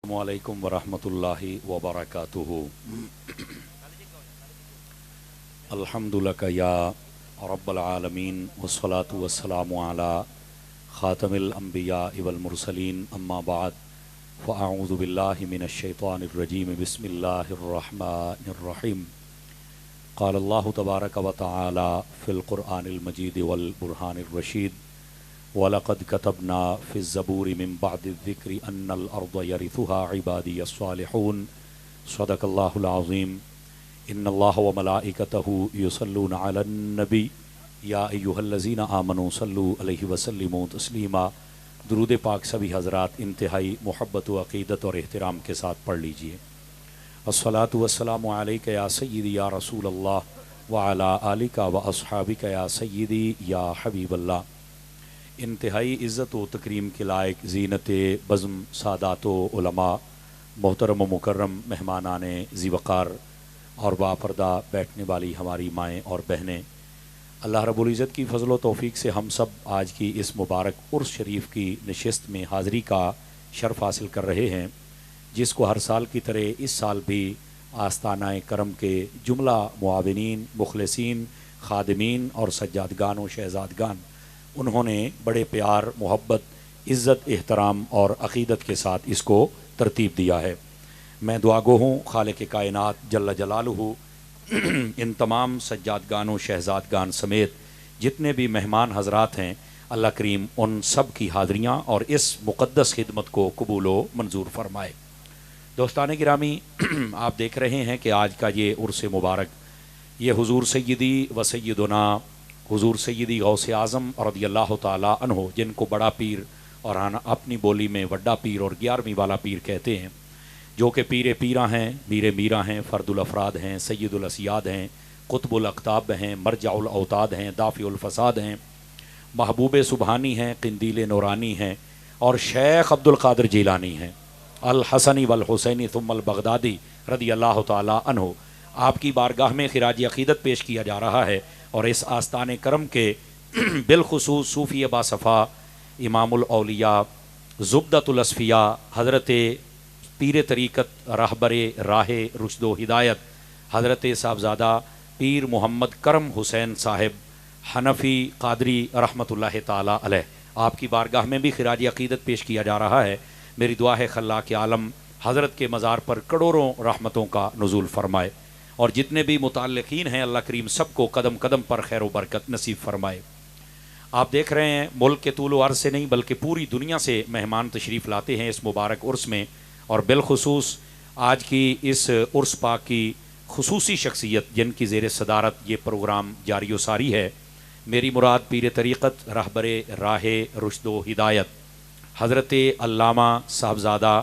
السلام علیکم ورحمۃ اللہ وبرکاتہ۔ الحمد لک یا رب العالمین والصلاة والسلام علی خاتم الانبیاء والمرسلین، اما بعد فاعوذ باللہ من الشیطان الرجیم، بسم اللہ الرحمن الرحیم۔ قال اللہ تبارک و تعالی فی القرآن المجید والبرہان الرشید، وَلَقَدْ كَتَبْنَا فِي الزَّبُورِ مِن بَعْدِ الذِّكْرِ أَنَّ الْأَرْضَ يَرِثُهَا عِبَادِيَ الصَّالِحُونَ صدق اللہ العظیم۔ ان اللہ وملائکتہ یصلون علی النبی یا ایہا الذین آمنوا صلوا علیہ وسلموا تسلیما۔ درود پاک سبھی حضرات انتہائی محبت و عقیدت اور احترام کے ساتھ پڑھ لیجئے۔ الصلاۃ والسلام علیک یا سیدی یا رسول اللہ وعلی آلک و اصحابک یا سیدی یا حبیب اللہ۔ انتہائی عزت و تکریم کے لائق زینت بزم سادات و علماء، محترم و مکرم مہمانان ذی وقار اور باپردہ بیٹھنے والی ہماری مائیں اور بہنیں، اللہ رب العزت کی فضل و توفیق سے ہم سب آج کی اس مبارک عرس شریف کی نشست میں حاضری کا شرف حاصل کر رہے ہیں، جس کو ہر سال کی طرح اس سال بھی آستانہ کرم کے جملہ معاونین، مخلصین، خادمین اور سجادگان و شہزادگان انہوں نے بڑے پیار، محبت، عزت، احترام اور عقیدت کے ساتھ اس کو ترتیب دیا ہے۔ میں دعا گو ہوں خالق کائنات جل جلالہ ان تمام سجادگان و شہزادگان سمیت جتنے بھی مہمان حضرات ہیں، اللہ کریم ان سب کی حاضریاں اور اس مقدس خدمت کو قبول و منظور فرمائے۔ دوستان گرامی، آپ دیکھ رہے ہیں کہ آج کا یہ عرس مبارک، یہ حضور سیدی و سیدنا حضور سیدی غوث اعظم رضی اللہ تعالیٰ عنہ، جن کو بڑا پیر اور اپنی بولی میں وڈا پیر اور 11ویں والا پیر کہتے ہیں، جو کہ پیر پیراں ہیں، میر میراں ہیں، فرد الافراد ہیں، سید الاسیاد ہیں، قطب الاقطاب ہیں، مرجع الاوتاد ہیں، دافع الفساد ہیں، محبوب سبحانی ہیں، قندیل نورانی ہیں، اور شیخ عبد القادر جیلانی ہیں، الحسنی والحسینی ثم البغدادی رضی اللہ تعالیٰ عنہ۔ آپ کی بارگاہ میں خراج عقیدت پیش کیا جا رہا ہے، اور اس آستان کرم کے بالخصوص صوفی باصفا، امام الاولیاء، زبدۃ الاصفیاء، حضرت پیر طریقت راہبر راہ رشد و ہدایت، حضرت صاحبزادہ پیر محمد کرم حسین صاحب حنفی قادری رحمۃ اللہ تعالی علیہ، آپ کی بارگاہ میں بھی خراج عقیدت پیش کیا جا رہا ہے۔ میری دعا ہے خلاق عالم حضرت کے مزار پر کروڑوں رحمتوں کا نزول فرمائے، اور جتنے بھی متعلقین ہیں اللہ کریم سب کو قدم قدم پر خیر و برکت نصیب فرمائے۔ آپ دیکھ رہے ہیں ملک کے طول و عرض سے نہیں بلکہ پوری دنیا سے مہمان تشریف لاتے ہیں اس مبارک عرس میں، اور بالخصوص آج کی اس عرس پاک کی خصوصی شخصیت جن کی زیر صدارت یہ پروگرام جاری و ساری ہے، میری مراد پیر طریقت راہبر راہ رشد و ہدایت حضرت علامہ صاحبزادہ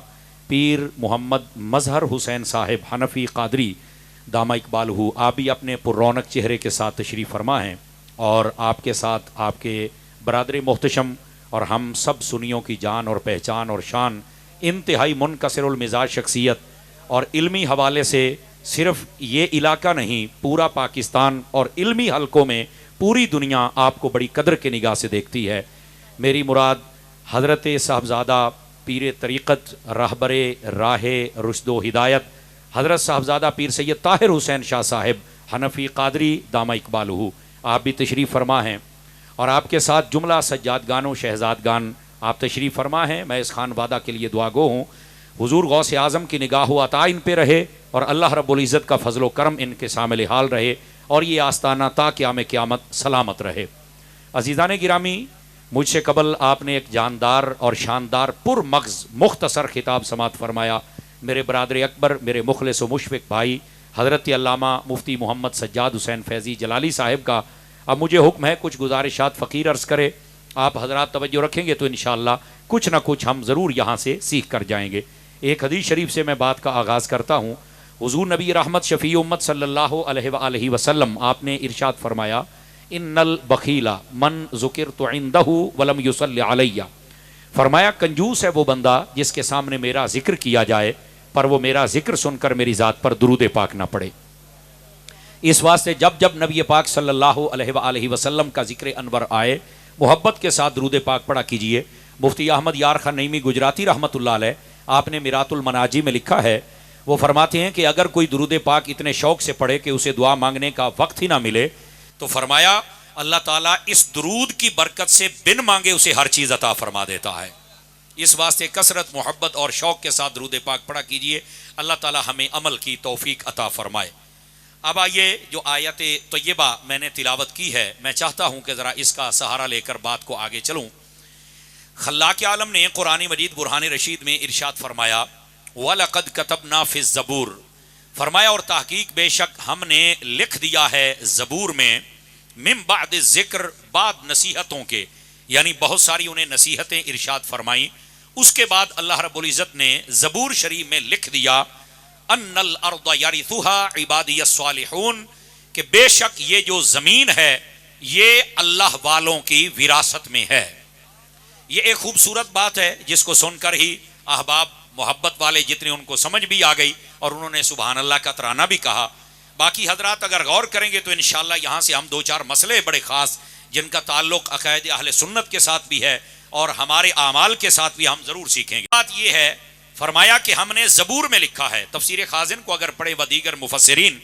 پیر محمد مظہر حسین صاحب حنفی قادری دامہ اقبالہ، آپ بھی اپنے پر رونق چہرے کے ساتھ تشریف فرما ہیں، اور آپ کے ساتھ آپ کے برادر محتشم اور ہم سب سنیوں کی جان اور پہچان اور شان، انتہائی منکسر المزاج شخصیت، اور علمی حوالے سے صرف یہ علاقہ نہیں پورا پاکستان اور علمی حلقوں میں پوری دنیا آپ کو بڑی قدر کے نگاہ سے دیکھتی ہے۔ میری مراد حضرت صاحبزادہ پیر طریقت راہبر راہ رشد و ہدایت حضرت صاحبزادہ پیر سید طاہر حسین شاہ صاحب حنفی قادری دامہ اقبالہ، آپ بھی تشریف فرما ہیں، اور آپ کے ساتھ جملہ سجادگان و شہزادگان آپ تشریف فرما ہیں۔ میں اس خان وادہ کے لیے دعا گو ہوں حضور غوث اعظم کی نگاہ و عطا ان پہ رہے، اور اللہ رب العزت کا فضل و کرم ان کے شامل حال رہے، اور یہ آستانہ تا قیام قیامت سلامت رہے۔ عزیزان گرامی، مجھ سے قبل آپ نے ایک جاندار اور شاندار پر مغز مختصر خطاب سماعت فرمایا میرے برادر اکبر، میرے مخلص و مشفق بھائی حضرت علامہ مفتی محمد سجاد حسین فیضی جلالی صاحب کا۔ اب مجھے حکم ہے کچھ گزارشات فقیر عرض کرے، آپ حضرات توجہ رکھیں گے تو انشاءاللہ کچھ نہ کچھ ہم ضرور یہاں سے سیکھ کر جائیں گے۔ ایک حدیث شریف سے میں بات کا آغاز کرتا ہوں۔ حضور نبی رحمت شفیع امت صلی اللہ علیہ وآلہ وسلم آپ نے ارشاد فرمایا، ان البخیل من ذکرت عندہ ولم یصلی علیہ، فرمایا کنجوس ہے وہ بندہ جس کے سامنے میرا ذکر کیا جائے پر وہ میرا ذکر سن کر میری ذات پر درود پاک نہ پڑے۔ اس واسطے جب جب نبی پاک صلی اللہ علیہ وآلہ وسلم کا ذکر انور آئے محبت کے ساتھ درود پاک پڑھا کیجئے۔ مفتی احمد یار خان نعیمی گجراتی رحمۃ اللہ علیہ آپ نے میرات المناجی میں لکھا ہے، وہ فرماتے ہیں کہ اگر کوئی درود پاک اتنے شوق سے پڑھے کہ اسے دعا مانگنے کا وقت ہی نہ ملے، تو فرمایا اللہ تعالیٰ اس درود کی برکت سے بن مانگے اسے ہر چیز عطا فرما دیتا ہے۔ اس واسطے کثرت، محبت اور شوق کے ساتھ درود پاک پڑھا کیجئے، اللہ تعالیٰ ہمیں عمل کی توفیق عطا فرمائے۔ اب آئیے، جو آیت طیبہ میں نے تلاوت کی ہے، میں چاہتا ہوں کہ ذرا اس کا سہارا لے کر بات کو آگے چلوں۔ خلاق عالم نے قرآن مجید برہان رشید میں ارشاد فرمایا، وَلَقَدْ كَتَبْنَا فِي الزَّبُورِ، فرمایا اور تحقیق بے شک ہم نے لکھ دیا ہے زبور میں، من بعد ذکر، بعد نصیحتوں کے، یعنی بہت ساری انہیں نصیحتیں ارشاد فرمائیں، اس کے بعد اللہ رب العزت نے زبور شریف میں لکھ دیا، ان الارض یرثها عبادی الصالحون، کہ بے شک یہ جو زمین ہے یہ اللہ والوں کی وراثت میں ہے۔ یہ ایک خوبصورت بات ہے جس کو سن کر ہی احباب محبت والے جتنے ان کو سمجھ بھی آ گئی اور انہوں نے سبحان اللہ کا ترانہ بھی کہا۔ باقی حضرات اگر غور کریں گے تو انشاءاللہ یہاں سے ہم دو چار مسئلے بڑے خاص جن کا تعلق عقائد اہل سنت کے ساتھ بھی ہے اور ہمارے اعمال کے ساتھ بھی ہم ضرور سیکھیں گے۔ بات یہ ہے، فرمایا کہ ہم نے زبور میں لکھا ہے، تفسیر خازن کو اگر پڑھے و دیگر مفسرین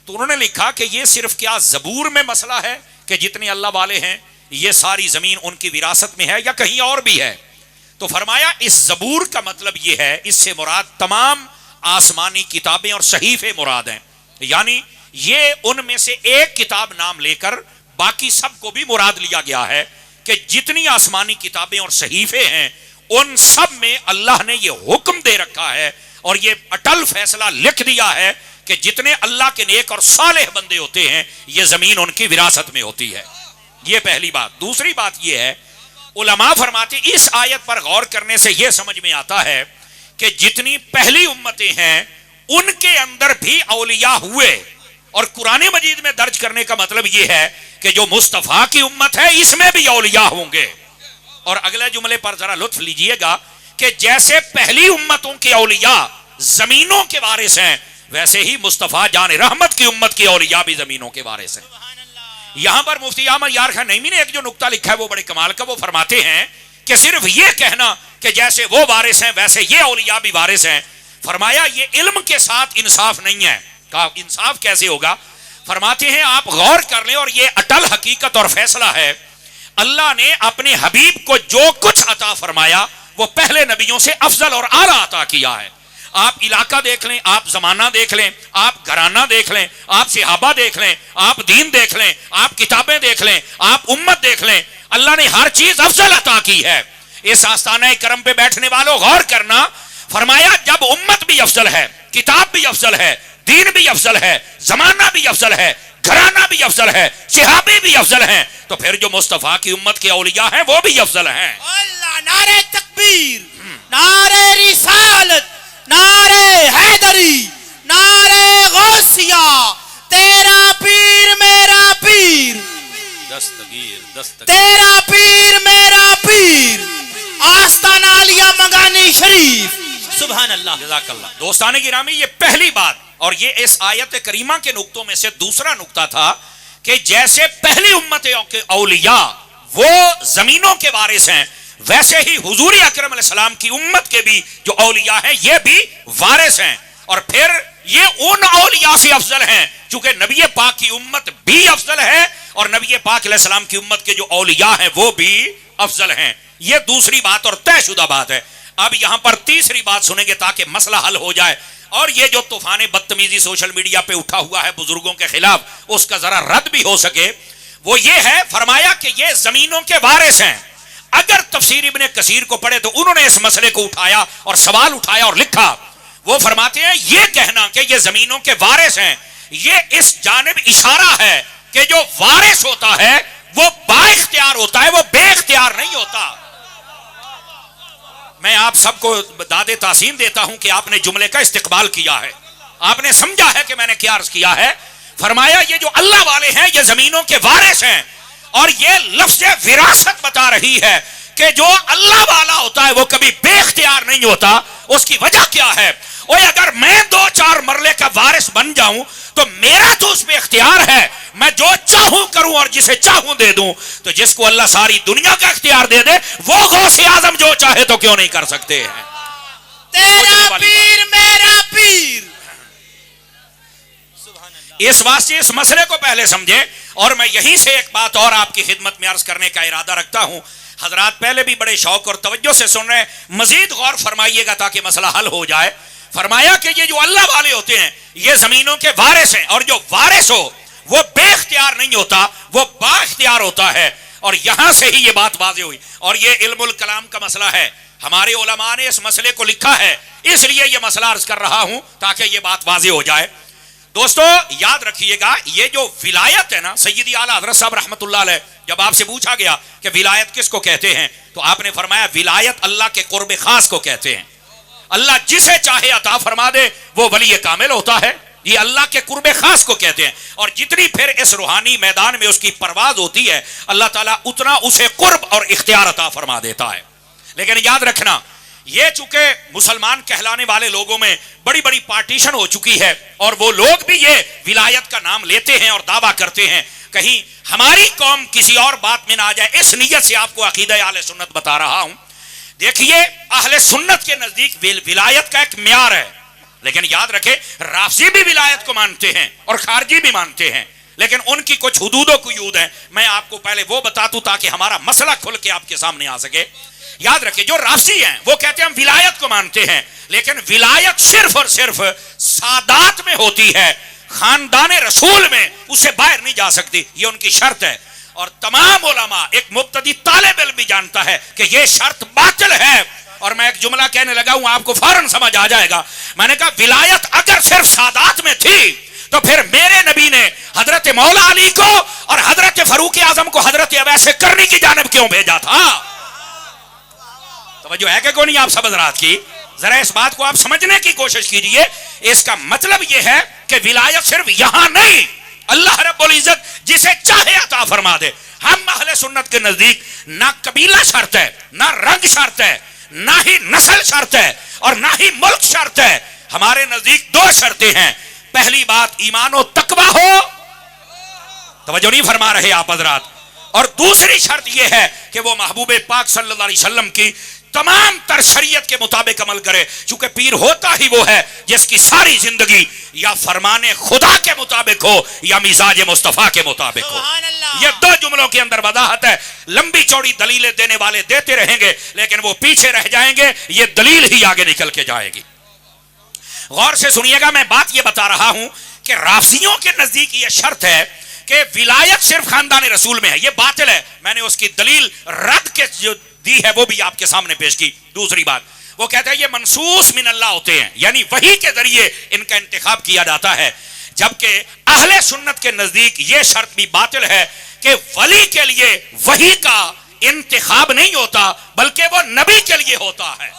تو انہوں نے لکھا کہ یہ صرف کیا زبور میں مسئلہ ہے کہ جتنے اللہ والے ہیں یہ ساری زمین ان کی وراثت میں ہے، یا کہیں اور بھی ہے؟ تو فرمایا اس زبور کا مطلب یہ ہے، اس سے مراد تمام آسمانی کتابیں اور صحیفے مراد ہیں، یعنی یہ ان میں سے ایک کتاب نام لے کر باقی سب کو بھی مراد لیا گیا ہے کہ جتنی آسمانی کتابیں اور صحیفے ہیں ان سب میں اللہ نے یہ حکم دے رکھا ہے اور یہ اٹل فیصلہ لکھ دیا ہے کہ جتنے اللہ کے نیک اور صالح بندے ہوتے ہیں یہ زمین ان کی وراثت میں ہوتی ہے۔ یہ پہلی بات۔ دوسری بات یہ ہے، علماء فرماتے اس آیت پر غور کرنے سے یہ سمجھ میں آتا ہے کہ جتنی پہلی امتیں ہیں ان کے اندر بھی اولیاء ہوئے، اور قرآن مجید میں درج کرنے کا مطلب یہ ہے کہ جو مصطفیٰ کی امت ہے اس میں بھی اولیاء ہوں گے۔ اور اگلے جملے پر ذرا لطف لیجئے گا کہ جیسے پہلی امتوں کے اولیاء زمینوں کے وارث ہیں ویسے ہی مصطفیٰ جان رحمت کی امت کے اولیاء بھی زمینوں کے وارث ہیں۔ یہاں پر مفتی احمد یار خان نعیمی نے ایک جو نقطہ لکھا ہے وہ بڑے کمال کا، وہ فرماتے ہیں کہ صرف یہ کہنا کہ جیسے وہ وارث ہیں ویسے یہ اولیاء بھی وارث ہیں، فرمایا یہ علم کے ساتھ انصاف نہیں ہے۔ کہا انصاف کیسے ہوگا؟ فرماتے ہیں آپ غور کر لیں، اور یہ اٹل حقیقت اور فیصلہ ہے، اللہ نے اپنے حبیب کو جو کچھ عطا فرمایا وہ پہلے نبیوں سے افضل اور اعلیٰ عطا کیا ہے۔ آپ علاقہ دیکھ لیں، آپ زمانہ دیکھ لیں، آپ گھرانہ دیکھ لیں، آپ صحابہ دیکھ لیں، آپ دین دیکھ لیں، آپ کتابیں دیکھ لیں، آپ امت دیکھ لیں، اللہ نے ہر چیز افضل عطا کی ہے۔ اس آستانہ کرم پہ بیٹھنے والوں غور کرنا، فرمایا جب امت بھی افضل ہے، کتاب بھی افضل ہے، دین بھی افضل ہے، زمانہ بھی افضل ہے، گھرانہ بھی افضل ہے، صحابی بھی افضل ہیں، تو پھر جو مصطفیٰ کی امت کے اولیاء ہیں وہ بھی افضل ہیں۔ اللہ، نعرہ تکبیر، نعرہ رسالت، نعرہ حیدری، نعرہ غوثیہ، تیرا پیر میرا پیر، دستگیر تیرا پیر میرا پیر، آستانہ عالیہ منگانی شریف، سبحان اللہ، جزاک اللہ۔ دوستان گرامی، یہ پہلی بات، اور یہ اس آیت کریمہ کے نقطوں میں سے دوسرا نقطہ تھا کہ جیسے پہلی امتوں کے اولیاء وہ زمینوں کے وارث ہیں ویسے ہی حضور اکرم علیہ السلام کی امت کے بھی جو اولیاء ہیں یہ بھی وارث ہیں، اور پھر یہ ان اولیاء سے افضل ہیں چونکہ نبی پاک کی امت بھی افضل ہے اور نبی پاک علیہ السلام کی امت کے جو اولیاء ہیں وہ بھی افضل ہیں۔ یہ دوسری بات اور طے شدہ بات ہے۔ اب یہاں پر تیسری بات سنیں گے تاکہ مسئلہ حل ہو جائے، اور یہ جو طوفان بدتمیزی سوشل میڈیا پہ اٹھا ہوا ہے بزرگوں کے خلاف اس کا ذرا رد بھی ہو سکے، وہ یہ ہے، فرمایا کہ یہ زمینوں کے وارث ہیں۔ اگر تفسیر ابن کثیر کو پڑھے تو انہوں نے اس مسئلے کو اٹھایا اور سوال اٹھایا اور لکھا، وہ فرماتے ہیں یہ کہنا کہ یہ زمینوں کے وارث ہیں یہ اس جانب اشارہ ہے کہ جو وارث ہوتا ہے وہ با اختیار ہوتا ہے، وہ بے اختیار نہیں ہوتا۔ میں آپ سب کو داد تحسین دیتا ہوں کہ آپ نے جملے کا استقبال کیا ہے، آپ نے سمجھا ہے کہ میں نے کیا عرض کیا ہے۔ فرمایا یہ جو اللہ والے ہیں یہ زمینوں کے وارث ہیں، اور یہ لفظ وراثت بتا رہی ہے کہ جو اللہ والا ہوتا ہے وہ کبھی بے اختیار نہیں ہوتا۔ اس کی وجہ کیا ہے؟ اور اگر میں 2-4 مرلے کا وارث بن جاؤں تو میرا تو اس میں اختیار ہے، میں جو چاہوں کروں اور جسے چاہوں دے دوں، تو جس کو اللہ ساری دنیا کا اختیار دے دے وہ غوث اعظم جو چاہے تو کیوں نہیں کر سکتے ہیں؟ تیرا پیر میرا پیر. اس واسطے اس مسئلے کو پہلے سمجھے. اور میں یہیں سے ایک بات اور آپ کی خدمت میں عرض کرنے کا ارادہ رکھتا ہوں. حضرات پہلے بھی بڑے شوق اور توجہ سے سن رہے ہیں, مزید غور فرمائیے گا تاکہ مسئلہ حل ہو جائے. فرمایا کہ یہ جو اللہ والے ہوتے ہیں یہ زمینوں کے وارث ہیں, اور جو وارث ہو وہ بے اختیار نہیں ہوتا, وہ با اختیار ہوتا ہے. اور یہاں سے ہی یہ بات واضح ہوئی. اور یہ علم الکلام کا مسئلہ ہے, ہمارے علماء نے اس مسئلے کو لکھا ہے, اس لیے یہ مسئلہ عرض کر رہا ہوں تاکہ یہ بات واضح ہو جائے. دوستو یاد رکھیے گا, یہ جو ولایت ہے نا, سیدی اعلیٰ حضرت صاحب رحمت اللہ علیہ, جب آپ سے پوچھا گیا کہ ولایت کس کو کہتے ہیں تو آپ نے فرمایا ولایت اللہ کے قرب خاص کو کہتے ہیں. اللہ جسے چاہے عطا فرما دے وہ ولی کامل ہوتا ہے, یہ اللہ کے قرب خاص کو کہتے ہیں. اور جتنی پھر اس روحانی میدان میں اس کی پرواز ہوتی ہے اللہ تعالیٰ اتنا اسے قرب اور اختیار عطا فرما دیتا ہے. لیکن یاد رکھنا, یہ چونکہ مسلمان کہلانے والے لوگوں میں بڑی بڑی پارٹیشن ہو چکی ہے, اور وہ لوگ بھی یہ ولایت کا نام لیتے ہیں اور دعویٰ کرتے ہیں, کہیں ہماری قوم کسی اور بات میں نہ آ جائے, اس نیت سے آپ کو عقیدہ اہل سنت بتا رہا ہوں. دیکھیے اہل سنت کے نزدیک ولایت کا ایک معیار ہے, لیکن یاد رکھے رافضی بھی ولایت کو مانتے ہیں اور خارجی بھی مانتے ہیں, لیکن ان کی کچھ حدود و قیود ہیں. میں آپ کو پہلے وہ بتا دوں تاکہ ہمارا مسئلہ کھل کے آپ کے سامنے آ سکے. یاد رکھیں جو رافضی ہیں وہ کہتے ہیں ہم ولایت کو مانتے ہیں, لیکن ولایت صرف اور صرف سادات میں ہوتی ہے, خاندان رسول میں اس سے باہر نہیں جا سکتی, یہ ان کی شرط ہے. اور تمام علماء, ایک مبتدی طالب علم بھی جانتا ہے کہ یہ شرط باطل ہے. اور میں ایک جملہ کہنے لگا ہوں, آپ کو فوراً سمجھ آ جائے گا. میں نے کہا ولایت اگر صرف سادات میں تھی تو پھر میرے نبی نے حضرت مولا علی کو اور حضرت فاروق اعظم کو حضرت اویس کرنی کی جانب کیوں بھیجا تھا؟ توجہ ہے کہ کوئی نہیں آپ سب حضرات کی؟ ذرا اس بات کو آپ سمجھنے کی کوشش کیجئے. اس کا مطلب یہ ہے کہ ولایت صرف یہاں نہیں, اللہ رب العزت جسے چاہے عطا فرما دے. ہم اہل سنت کے نزدیک نہ قبیلہ شرط ہے, نہ رنگ شرط ہے, نہ ہی نسل شرط ہے, اور نہ ہی ملک شرط ہے. ہمارے نزدیک دو شرطیں ہیں. پہلی بات ایمان و تقوی ہو, توجہ نہیں فرما رہے آپ حضرات, اور دوسری شرط یہ ہے کہ وہ محبوب پاک صلی اللہ علیہ وسلم کی تمام تر شریعت کے مطابق عمل کرے. چونکہ پیر ہوتا ہی وہ ہے جس کی ساری زندگی یا فرمان خدا کے مطابق ہو یا مزاج مصطفیٰ کے مطابق ہو. یہ دو جملوں کے اندر وضاحت ہے. لمبی چوڑی دلیلیں دینے والے دیتے رہیں گے لیکن وہ پیچھے رہ جائیں گے, یہ دلیل ہی آگے نکل کے جائے گی. غور سے سنیے گا, میں بات یہ بتا رہا ہوں کہ رافضیوں کے نزدیک یہ شرط ہے کہ ولایت صرف خاندان رسول میں ہے, یہ باطل ہے. میں نے اس کی دلیل رد کے جو دی ہے وہ بھی آپ کے سامنے پیش کی. دوسری بات, وہ کہتا ہے یہ منصوص من اللہ ہوتے ہیں, یعنی وحی کے ذریعے ان کا انتخاب کیا جاتا ہے. جبکہ اہل سنت کے نزدیک یہ شرط بھی باطل ہے کہ ولی کے لیے وحی کا انتخاب نہیں ہوتا بلکہ وہ نبی کے لیے ہوتا ہے.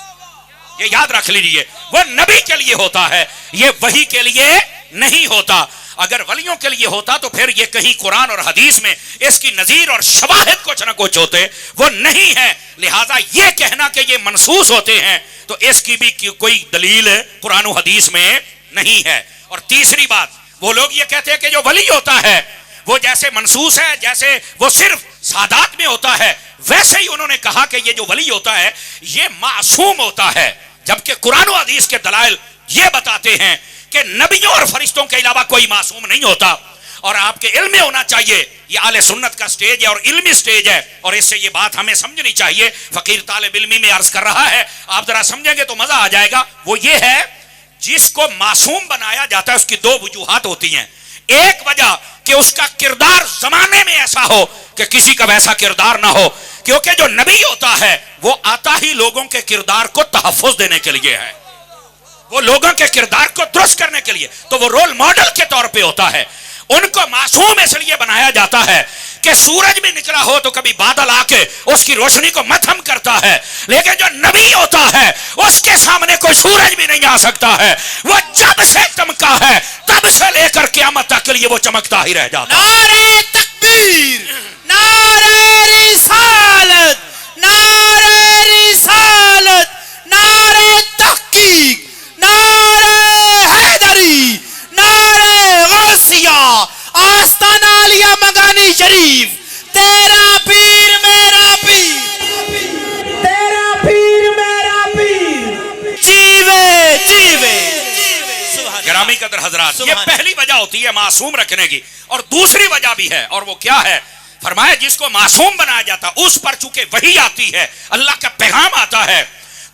یہ یاد رکھ لیجئے, وہ نبی کے لیے ہوتا ہے, یہ وحی کے لیے نہیں ہوتا. اگر ولیوں کے لیے ہوتا تو پھر یہ کہیں قرآن اور حدیث میں اس کی نظیر اور شواہد کچھ نہ کچھ ہوتے, وہ نہیں ہے. لہٰذا یہ کہنا کہ یہ منصوص ہوتے ہیں تو اس کی بھی کوئی دلیل قرآن و حدیث میں نہیں ہے. اور تیسری بات, وہ لوگ یہ کہتے ہیں کہ جو ولی ہوتا ہے وہ جیسے منصوص ہے, جیسے وہ صرف سادات میں ہوتا ہے, ویسے ہی انہوں نے کہا کہ یہ جو ولی ہوتا ہے یہ معصوم ہوتا ہے. جبکہ قرآن و حدیث کے دلائل یہ بتاتے ہیں کہ نبیوں اور فرشتوں کے علاوہ کوئی معصوم نہیں ہوتا. اور آپ کے علم میں ہونا چاہیے, یہ اہل سنت کا سٹیج ہے اور علمی سٹیج ہے, اور اس سے یہ بات ہمیں سمجھنی چاہیے. فقیر طالب علمی میں عرض کر رہا ہے, آپ ذرا سمجھیں گے تو مزہ آ جائے گا. وہ یہ ہے جس کو معصوم بنایا جاتا ہے اس کی دو وجوہات ہوتی ہیں. ایک وجہ کہ اس کا کردار زمانے میں ایسا ہو کہ کسی کا ویسا کردار نہ ہو, کیونکہ جو نبی ہوتا ہے وہ آتا ہی لوگوں کے کردار کو تحفظ دینے کے لیے ہے, وہ لوگوں کے کردار کو درست کرنے کے لیے, تو وہ رول ماڈل کے طور پہ ہوتا ہے. ان کو معصوم اس لیے بنایا جاتا ہے کہ سورج بھی نکلا ہو تو کبھی بادل آ کے اس کی روشنی کو مدھم کرتا ہے, لیکن جو نبی ہوتا ہے اس کے سامنے کوئی سورج بھی نہیں آ سکتا ہے. وہ جب سے چمکا ہے تب سے لے کر قیامت تک کے لیے وہ چمکتا ہی رہ جاتا ہے. نعرہ تکبیر, نعرہ رسالت, نعرہ رسالت, نعرہ تحقیق, نعرہ حیدری, نعرہ غوثیہ, آستانہ عالیہ مگانی شریف. تیرا پیر میرا پیر, تیرا پیر میرا پیر, جیوے گرامی قدر حضرات، یہ سبحان پہلی وجہ ہوتی ہے معصوم رکھنے کی. اور دوسری وجہ بھی ہے، اور وہ کیا ہے؟ فرمایا جس کو معصوم بنایا جاتا اس پر چونکہ وحی آتی ہے، اللہ کا پیغام آتا ہے،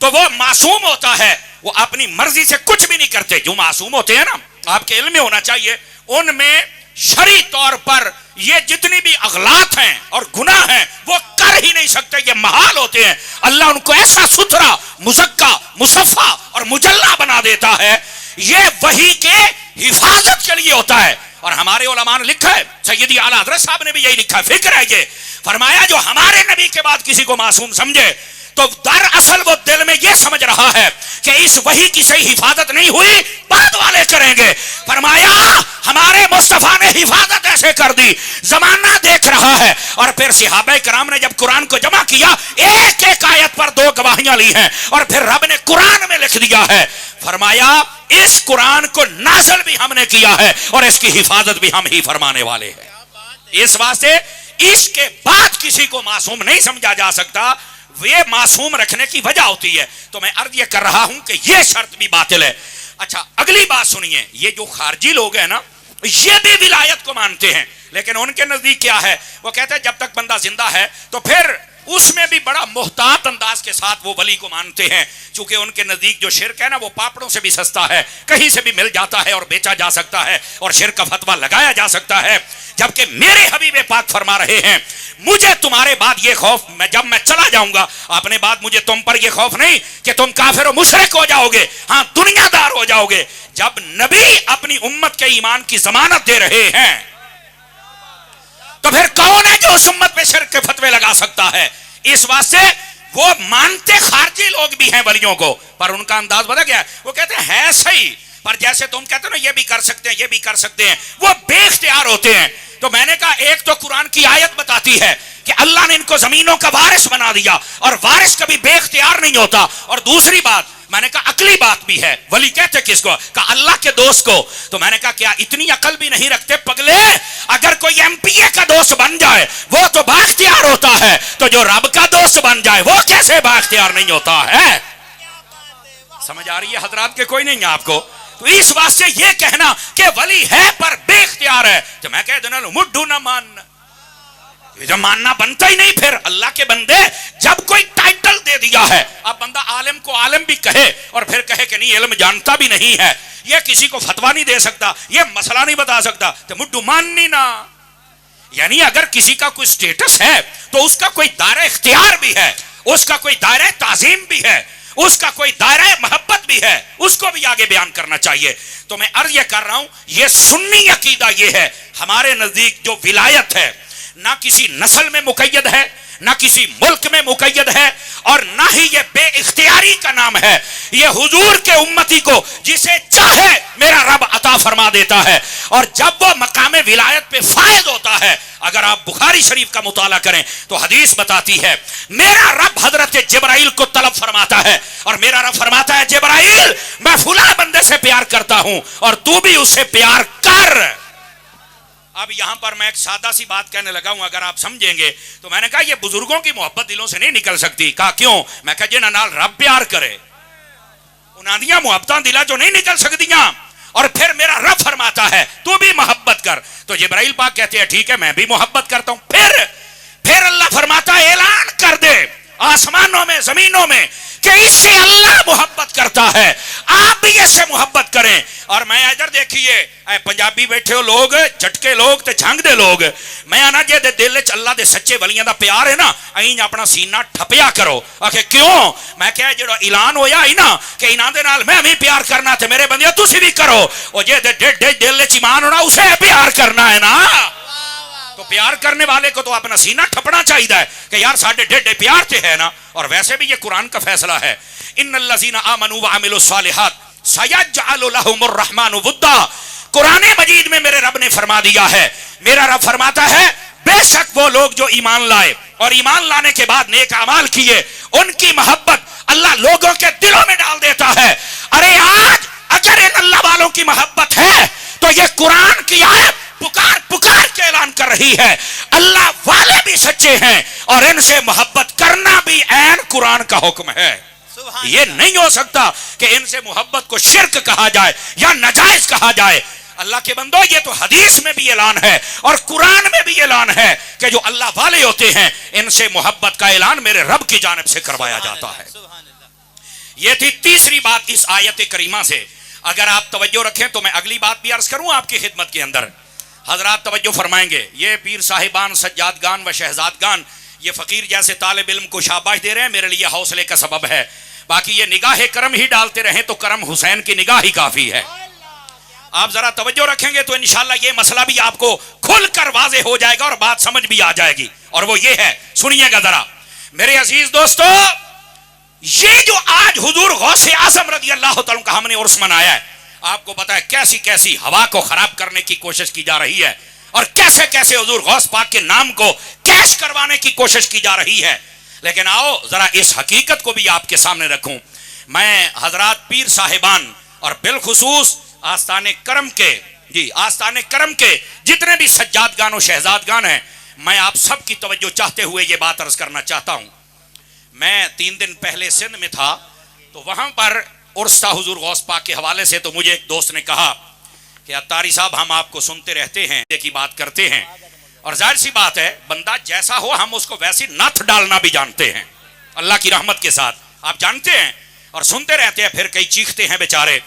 تو وہ معصوم ہوتا ہے، وہ اپنی مرضی سے کچھ بھی نہیں کرتے. جو معصوم ہوتے ہیں نا، آپ کے علم میں ہونا چاہیے، ان میں شرعی طور پر یہ جتنی بھی اغلاط ہیں اور گناہ ہیں وہ کر ہی نہیں سکتے، یہ محال ہوتے ہیں. اللہ ان کو ایسا ستھرا، مزکا، مصفا اور مجلہ بنا دیتا ہے. یہ وحی کے حفاظت کے لیے ہوتا ہے. اور ہمارے علماء نے لکھا ہے، سیدی اعلیٰ حضرت صاحب نے بھی یہی لکھا ہے، فکر ہے یہ. فرمایا جو ہمارے نبی کے بعد کسی کو معصوم سمجھے تو دراصل وہ دل میں یہ سمجھ رہا ہے کہ اس وحی کی صحیح حفاظت نہیں ہوئی، بعد والے کریں گے. فرمایا ہمارے مصطفیٰ نے حفاظت ایسے کر دی، زمانہ دیکھ رہا ہے. اور پھر صحابہ کرام نے جب قرآن کو جمع کیا، ایک ایک آیت پر 2 گواہیاں لی ہیں، اور پھر رب نے قرآن میں لکھ دیا ہے. فرمایا اس قرآن کو نازل بھی ہم نے کیا ہے اور اس کی حفاظت بھی ہم ہی فرمانے والے ہیں. اس واسطے اس کے بعد کسی کو معصوم نہیں سمجھا جا سکتا، یہ معصوم رکھنے کی وجہ ہوتی ہے. تو میں عرض یہ کر رہا ہوں کہ یہ شرط بھی باطل ہے. اچھا اگلی بات سنیے، یہ جو خارجی لوگ ہیں نا، یہ بھی ولایت کو مانتے ہیں، لیکن ان کے نزدیک کیا ہے؟ وہ کہتے ہیں جب تک بندہ زندہ ہے تو پھر اس میں بھی بڑا محتاط انداز کے ساتھ وہ ولی کو مانتے ہیں، چونکہ ان کے نزدیک جو شرک ہے نا وہ پاپڑوں سے بھی سستا ہے، کہیں سے بھی مل جاتا ہے اور بیچا جا سکتا ہے اور شرک کا فتویٰ لگایا جا سکتا ہے. جبکہ میرے حبیب پاک فرما رہے ہیں مجھے تمہارے بعد یہ خوف، جب میں چلا جاؤں گا اپنے بعد مجھے تم پر یہ خوف نہیں کہ تم کافر و مشرک ہو جاؤ گے، ہاں دنیا دار ہو جاؤ گے. جب نبی اپنی امت کے ایمان کی ضمانت دے رہے ہیں تو پھر کون ہے جو اس امت پہ شرک کے فتوے لگا سکتا ہے؟ اس واسطے وہ مانتے خارجی لوگ بھی ہیں ولیوں کو، پر ان کا انداز بدل گیا. وہ کہتے ہیں ہے صحیح، پر جیسے تم کہتے ہو نا یہ بھی کر سکتے ہیں، یہ بھی کر سکتے ہیں، وہ بے اختیار ہوتے ہیں. تو میں نے کہا ایک تو قرآن کی آیت بتاتی ہے کہ اللہ نے ان کو زمینوں کا وارث بنا دیا، اور وارث کبھی بے اختیار نہیں ہوتا. اور دوسری بات میں نے کہا عقلی بات بھی ہے. ولی کہتے کس کو؟ کہا اللہ کے دوست کو. تو میں نے کہا کیا اتنی عقل بھی نہیں رکھتے پگلے؟ اگر کوئی ایم پی اے کا دوست بن جائے وہ تو با اختیار ہوتا ہے، تو جو رب کا دوست بن جائے وہ کیسے با اختیار نہیں ہوتا ہے؟ سمجھ آ رہی ہے حضرات کے کوئی نہیں ہے آپ کو؟ تو اس واسطے یہ کہنا کہ ولی ہے پر بے اختیار ہے، تو میں کہہ دینا مڈھو نہ ماننا، یہ جو ماننا بنتا ہی نہیں. پھر اللہ کے بندے جب کوئی ٹائٹل دے دیا ہے، اب بندہ عالم کو عالم بھی کہے اور پھر کہے کہ نہیں علم جانتا بھی نہیں ہے، یہ کسی کو فتویٰ نہیں دے سکتا، یہ مسئلہ نہیں بتا سکتا، تو مڈھو ماننی نا. یعنی اگر کسی کا کوئی سٹیٹس ہے تو اس کا کوئی دائرہ اختیار بھی ہے، اس کا کوئی دائرہ تعظیم بھی ہے، اس کا کوئی دائرہ محبت بھی ہے، اس کو بھی آگے بیان کرنا چاہیے. تو میں عرض یہ کر رہا ہوں یہ سنی عقیدہ یہ ہے ہمارے نزدیک جو ولایت ہے نہ کسی نسل میں مقید ہے، نہ کسی ملک میں مقید ہے، اور نہ ہی یہ بے اختیاری کا نام ہے. یہ حضور کے امتی کو جسے چاہے میرا رب عطا فرما دیتا ہے، اور جب وہ مقام ولایت پہ فائز ہوتا ہے. اگر آپ بخاری شریف کا مطالعہ کریں تو حدیث بتاتی ہے میرا رب حضرت جبرائیل کو طلب فرماتا ہے، اور میرا رب فرماتا ہے جبرائیل میں فلاں بندے سے پیار کرتا ہوں اور تو بھی اس سے پیار کر. اب یہاں پر میں ایک سادہ سی بات کہنے لگا ہوں، اگر آپ سمجھیں گے تو میں نے کہا یہ بزرگوں کی محبت دلوں سے نہیں نکل سکتی. کہا کیوں؟ میں کہا جنہاں نال رب پیار کرے انہاں دیاں محبتاں دلاں جو نہیں نکل سکتیاں. اور پھر میرا رب فرماتا ہے تو بھی محبت کر. تو جبرائیل پاک کہتے ہیں ٹھیک ہے میں بھی محبت کرتا ہوں. پھر اللہ فرماتا ہے اعلان کر دے آسمانوں میں زمینوں میں کہ اس سے اللہ محبت کرتا ہے، آپ بھی اس سے محبت کریں. اور میں ادھر دیکھیے اے پنجابی بیٹھے ہو لوگ، جھٹکے لوگ تے جھنگ دے لوگ، میں آنا جے دے دل وچ اللہ دے سچے ولیاں دا پیار ہے نا این اپنا سینہ ٹھپیا کرو. آکھے کیوں؟ میں کہا جڑا اعلان ہویا ہی نا کہ انہاں دے نال میں بھی پیار کرنا تے میرے بندیو تسی بھی کرو. او جے دے دل وچ ایمان ہونا اسے پیار کرنا ہے نا. تو پیار کرنے والے کو تو اپنا سینہ ٹھپنا چاہیے کہ یار ساڈے ڈیڈے پیار تے ہے نا. اور ویسے بھی یہ قرآن کا فیصلہ ہے ان الذین آمنوا وعملوا الصالحات سیجعل لهم الرحمن ودا. قرآن مجید میں میرے رب نے فرما دیا ہے، میرا رب فرماتا ہے بے شک وہ لوگ جو ایمان لائے اور ایمان لانے کے بعد نیک اعمال کیے ان کی محبت اللہ لوگوں کے دلوں میں ڈال دیتا ہے. ارے آج اگر ان اللہ والوں کی محبت ہے تو یہ قرآن کی آیت پکار پکار کے اعلان کر رہی ہے اللہ والے بھی سچے ہیں اور ان سے محبت کرنا بھی عین قرآن کا حکم ہے. یہ نہیں ہو سکتا کہ ان سے محبت کو شرک کہا جائے یا ناجائز کہا جائے. اللہ کے بندو یہ تو حدیث میں بھی اعلان ہے اور قرآن میں بھی اعلان ہے کہ جو اللہ والے ہوتے ہیں ان سے محبت کا اعلان میرے رب کی جانب سے کروایا جاتا ہے. یہ تھی تیسری بات اس آیت کریمہ سے. اگر آپ توجہ رکھیں تو میں اگلی بات بھی عرض کروں آپ کی خدمت کے اندر. حضرات توجہ فرمائیں گے. یہ پیر صاحبان، سجادگان و شہزادگان یہ فقیر جیسے طالب علم کو شاباش دے رہے ہیں، میرے لیے حوصلے کا سبب ہے. باقی یہ نگاہ کرم ہی ڈالتے رہیں تو کرم حسین کی نگاہ ہی کافی ہے. آپ ذرا توجہ رکھیں گے تو انشاءاللہ یہ مسئلہ بھی آپ کو کھل کر واضح ہو جائے گا اور بات سمجھ بھی آ جائے گی. اور وہ یہ ہے، سنیے گا ذرا میرے عزیز دوستو. یہ جو آج حضور غوث اعظم رضی اللہ تعالیٰ کا ہم نے عرس منایا ہے، آپ کو پتا ہے کیسی کیسی ہوا کو خراب کرنے کی کوشش کی جا رہی ہے اور کیسے کیسے حضور غوث پاک کے نام کو کیش کروانے کی کوشش کی جا رہی ہے. لیکن آؤ ذرا اس حقیقت کو بھی آپ کے سامنے رکھوں. میں حضرات پیر صاحبان اور بالخصوص آستان کرم کے جتنے بھی سجادگان و شہزادگان ہیں، میں آپ سب کی توجہ چاہتے ہوئے یہ بات عرض کرنا چاہتا ہوں. میں 3 دن پہلے سندھ میں تھا تو وہاں پر عرس تھا حضور غوث پاک کے حوالے سے. تو مجھے ایک دوست نے کہا کہ عطاری صاحب ہم آپ کو سنتے رہتے ہیں، کی بات کرتے ہیں، اور ظاہر سی بات ہے بندہ جیسا ہو ہم اس کو ویسی نتھ ڈالنا بھی جانتے ہیں اللہ کی رحمت کے ساتھ. آپ جانتے ہیں اور سنتے رہتے ہیں، پھر کئی چیختے ہیں بیچارے.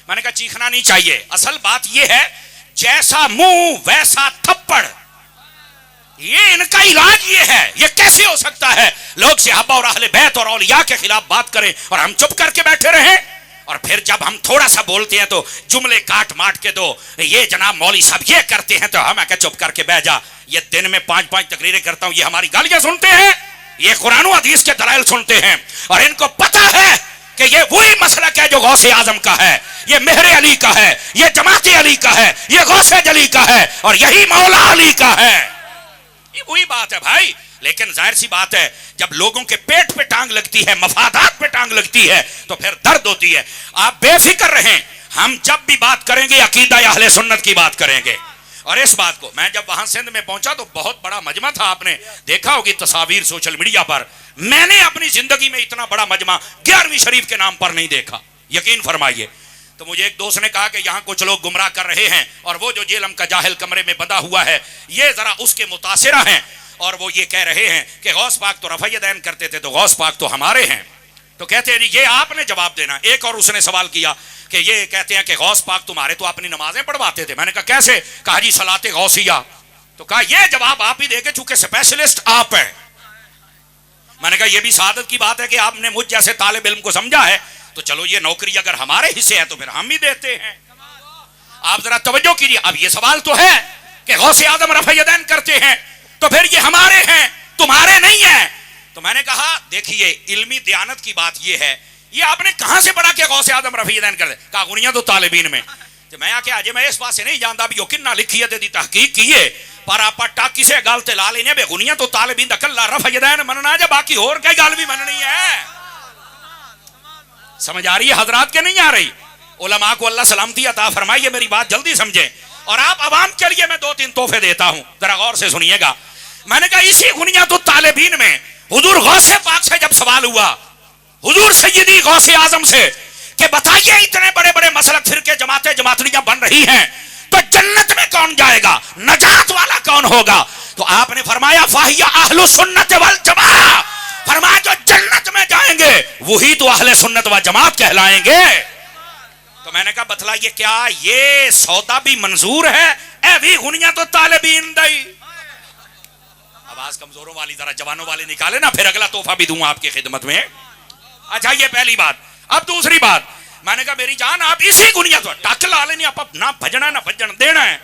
میں نے کہا چیخنا نہیں چاہیے، اصل بات یہ ہے جیسا منہ ویسا تھپڑ. یہ ان کا علاج یہ ہے. یہ کیسے ہو سکتا ہے لوگ صحابہ اور اہل بیت اور اولیاء کے خلاف بات کریں اور ہم چپ کر کے بیٹھے رہیں، اور پھر جب ہم تھوڑا سا بولتے ہیں تو جملے کاٹ ماٹ کے دو یہ جناب مولوی صاحب یہ کرتے ہیں تو ہم چپ کر کے بیٹھ جا. یہ دن میں 5 تقریریں کرتا ہوں، یہ ہماری گالیاں سنتے ہیں، یہ قرآن و حدیث کے دلائل سنتے ہیں، اور ان کو پتہ ہے کہ یہ وہی مسلک ہے جو غوث اعظم کا ہے، یہ مہر علی کا ہے، یہ جماعت علی کا ہے، یہ غوث جلی کا ہے، اور یہی مولا علی کا ہے. یہ وہی بات ہے بھائی. لیکن ظاہر سی بات ہے جب لوگوں کے پیٹ پہ ٹانگ لگتی ہے، مفادات پہ ٹانگ لگتی ہے تو پھر درد ہوتی ہے. آپ بے فکر رہیں، ہم جب بھی بات کریں گے عقیدہ اہل سنت کی بات کریں گے. اور اس بات کو میں جب وہاں سندھ میں پہنچا تو بہت بڑا مجمع تھا. آپ نے دیکھا ہوگی تصاویر سوشل میڈیا پر. میں نے اپنی زندگی میں اتنا بڑا مجمع 11ویں شریف کے نام پر نہیں دیکھا، یقین فرمائیے. تو مجھے ایک دوست نے کہا کہ یہاں کچھ لوگ گمراہ کر رہے ہیں اور وہ جو جیلم کا جاہل کمرے میں بندہ ہوا ہے یہ ذرا اس کے متاثرہ ہیں، اور وہ یہ کہہ رہے ہیں کہ غوث پاک تو رفع یدین کرتے تھے تو غوث پاک تو ہمارے ہیں. تو کہتے ہیں یہ آپ نے جواب دینا. ایک اور اس نے سوال کیا کہ یہ کہتے ہیں کہ غوث پاک تمہارے تو اپنی نمازیں پڑھواتے تھے. میں نے کہا کیسے؟ کہا جی صلاۃ غوثیہ. تو کہا یہ جواب آپ ہی دے گے چونکہ اسپیشلسٹ آپ ہیں. میں نے کہا یہ بھی سعادت کی بات ہے کہ آپ نے مجھ جیسے طالب علم کو سمجھا ہے، تو چلو یہ نوکری اگر ہمارے حصے ہے تو پھر ہم ہی دیتے ہیں. آپ ذرا توجہ کیجیے. اب یہ سوال تو ہے کہ غوث اعظم رفع یدین کرتے ہیں تو پھر یہ ہمارے ہیں تمہارے نہیں ہیں. تو میں نے کہا دیکھیے علمی دیانت کی بات یہ ہے، یہ آپ نے کہاں سے پڑھا کہ غوث اعظم رفع یدین کرتے؟ کہا گنیا تو طالبین میں. میں آ کے آج میں اس بات سے نہیں جانتا بھی کنہ لکھی ہے دی تحقیق کیے پر آپ ٹاکی سے گل تے لا لینے بے گنیا تو طالبین دا کلا رفع یدین مننا جا باقی اور کئی گل بھی مننی ہے. سمجھ آ رہی ہے حضرات کے نہیں آ رہی؟ علماء کو اللہ سلامتی عطا فرمائیے، میری بات جلدی سمجھیں. اور آپ عوام کے لیے میں 2-3 تحفے دیتا ہوں، ذرا غور سے سنیے گا. میں نے کہا اسی غنیت الطالبین میں حضور غوث پاک سے جب سوال ہوا حضور سیدی غوث اعظم سے کہ بتائیے اتنے بڑے بڑے مسلک فرقے جماعتیاں بن رہی ہیں تو جنت میں کون جائے گا، نجات والا کون ہوگا؟ تو آپ نے فرمایا فاہیہ اہل سنت والجماعہ. فرمایا جو جنت میں جائیں گے وہی تو اہل سنت و جماعت کہلائیں گے. تو میں نے کہا بتلائیے کیا یہ سودا بھی منظور ہے؟ اے بھی غنیت الطالبین دائی. آواز کمزوروں والی ذرا جوانوں والی نکالے نا، پھر اگلا تحفہ بھی دوں آپ کی خدمت میں. اچھا یہ پہلی بات. اب دوسری بات، میں نے کہا میری جان آپ اسی غنیت ٹک لا لینی، آپ نہ بھجنا نہ بھجن دینا ہے.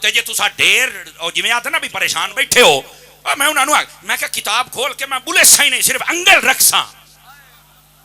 تو یہ تسا ڈیر اور جی میں آتا نا بھی پریشان بیٹھے ہو. میں انہوں نے میں کہا کتاب کھول کے میں بولے صحیح نہیں صرف انگل رکھ سا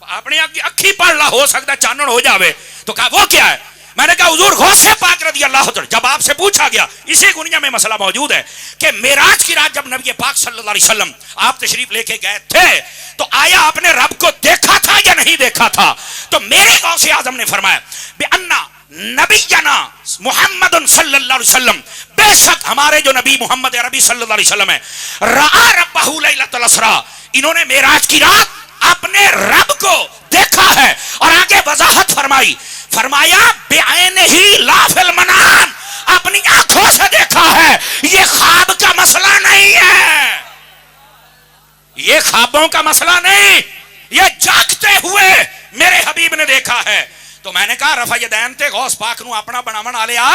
اپنے اکھی پڑھ لا، ہو سکتا چانن ہو جاوے. تو کہا وہ کیا ہے؟ میں نے کہا حضور غوث پاک رضی اللہ عنہ جب آپ سے پوچھا گیا اسی گنیا میں مسئلہ موجود ہے کہ معراج کی رات جب نبی پاک صلی اللہ علیہ وسلم آپ تشریف لے کے گئے تھے تو آیا آپ نے رب کو دیکھا تھا یا نہیں دیکھا تھا؟ تو میرے غوث اعظم نے فرمایا بِأَنَّا نبینا محمد صلی اللہ علیہ وسلم، بے شک ہمارے جو نبی محمد عربی صلی اللہ علیہ وسلم ہے، رَآ رَبَّهُ لَيْلَةَ الْإِسْرَاء، انہوں نے معراج کی رات اپنے رب کو دیکھا ہے. اور آگے وضاحت فرمائی, فرمایا بعین ہی لا فی المنام, اپنی آنکھوں سے دیکھا ہے, یہ خواب کا مسئلہ نہیں ہے, یہ خوابوں کا مسئلہ نہیں, یہ جاگتے ہوئے میرے حبیب نے دیکھا ہے. تو میں نے کہا رفع یدین تے غوث پاک نو اپنا بناون آ لیا,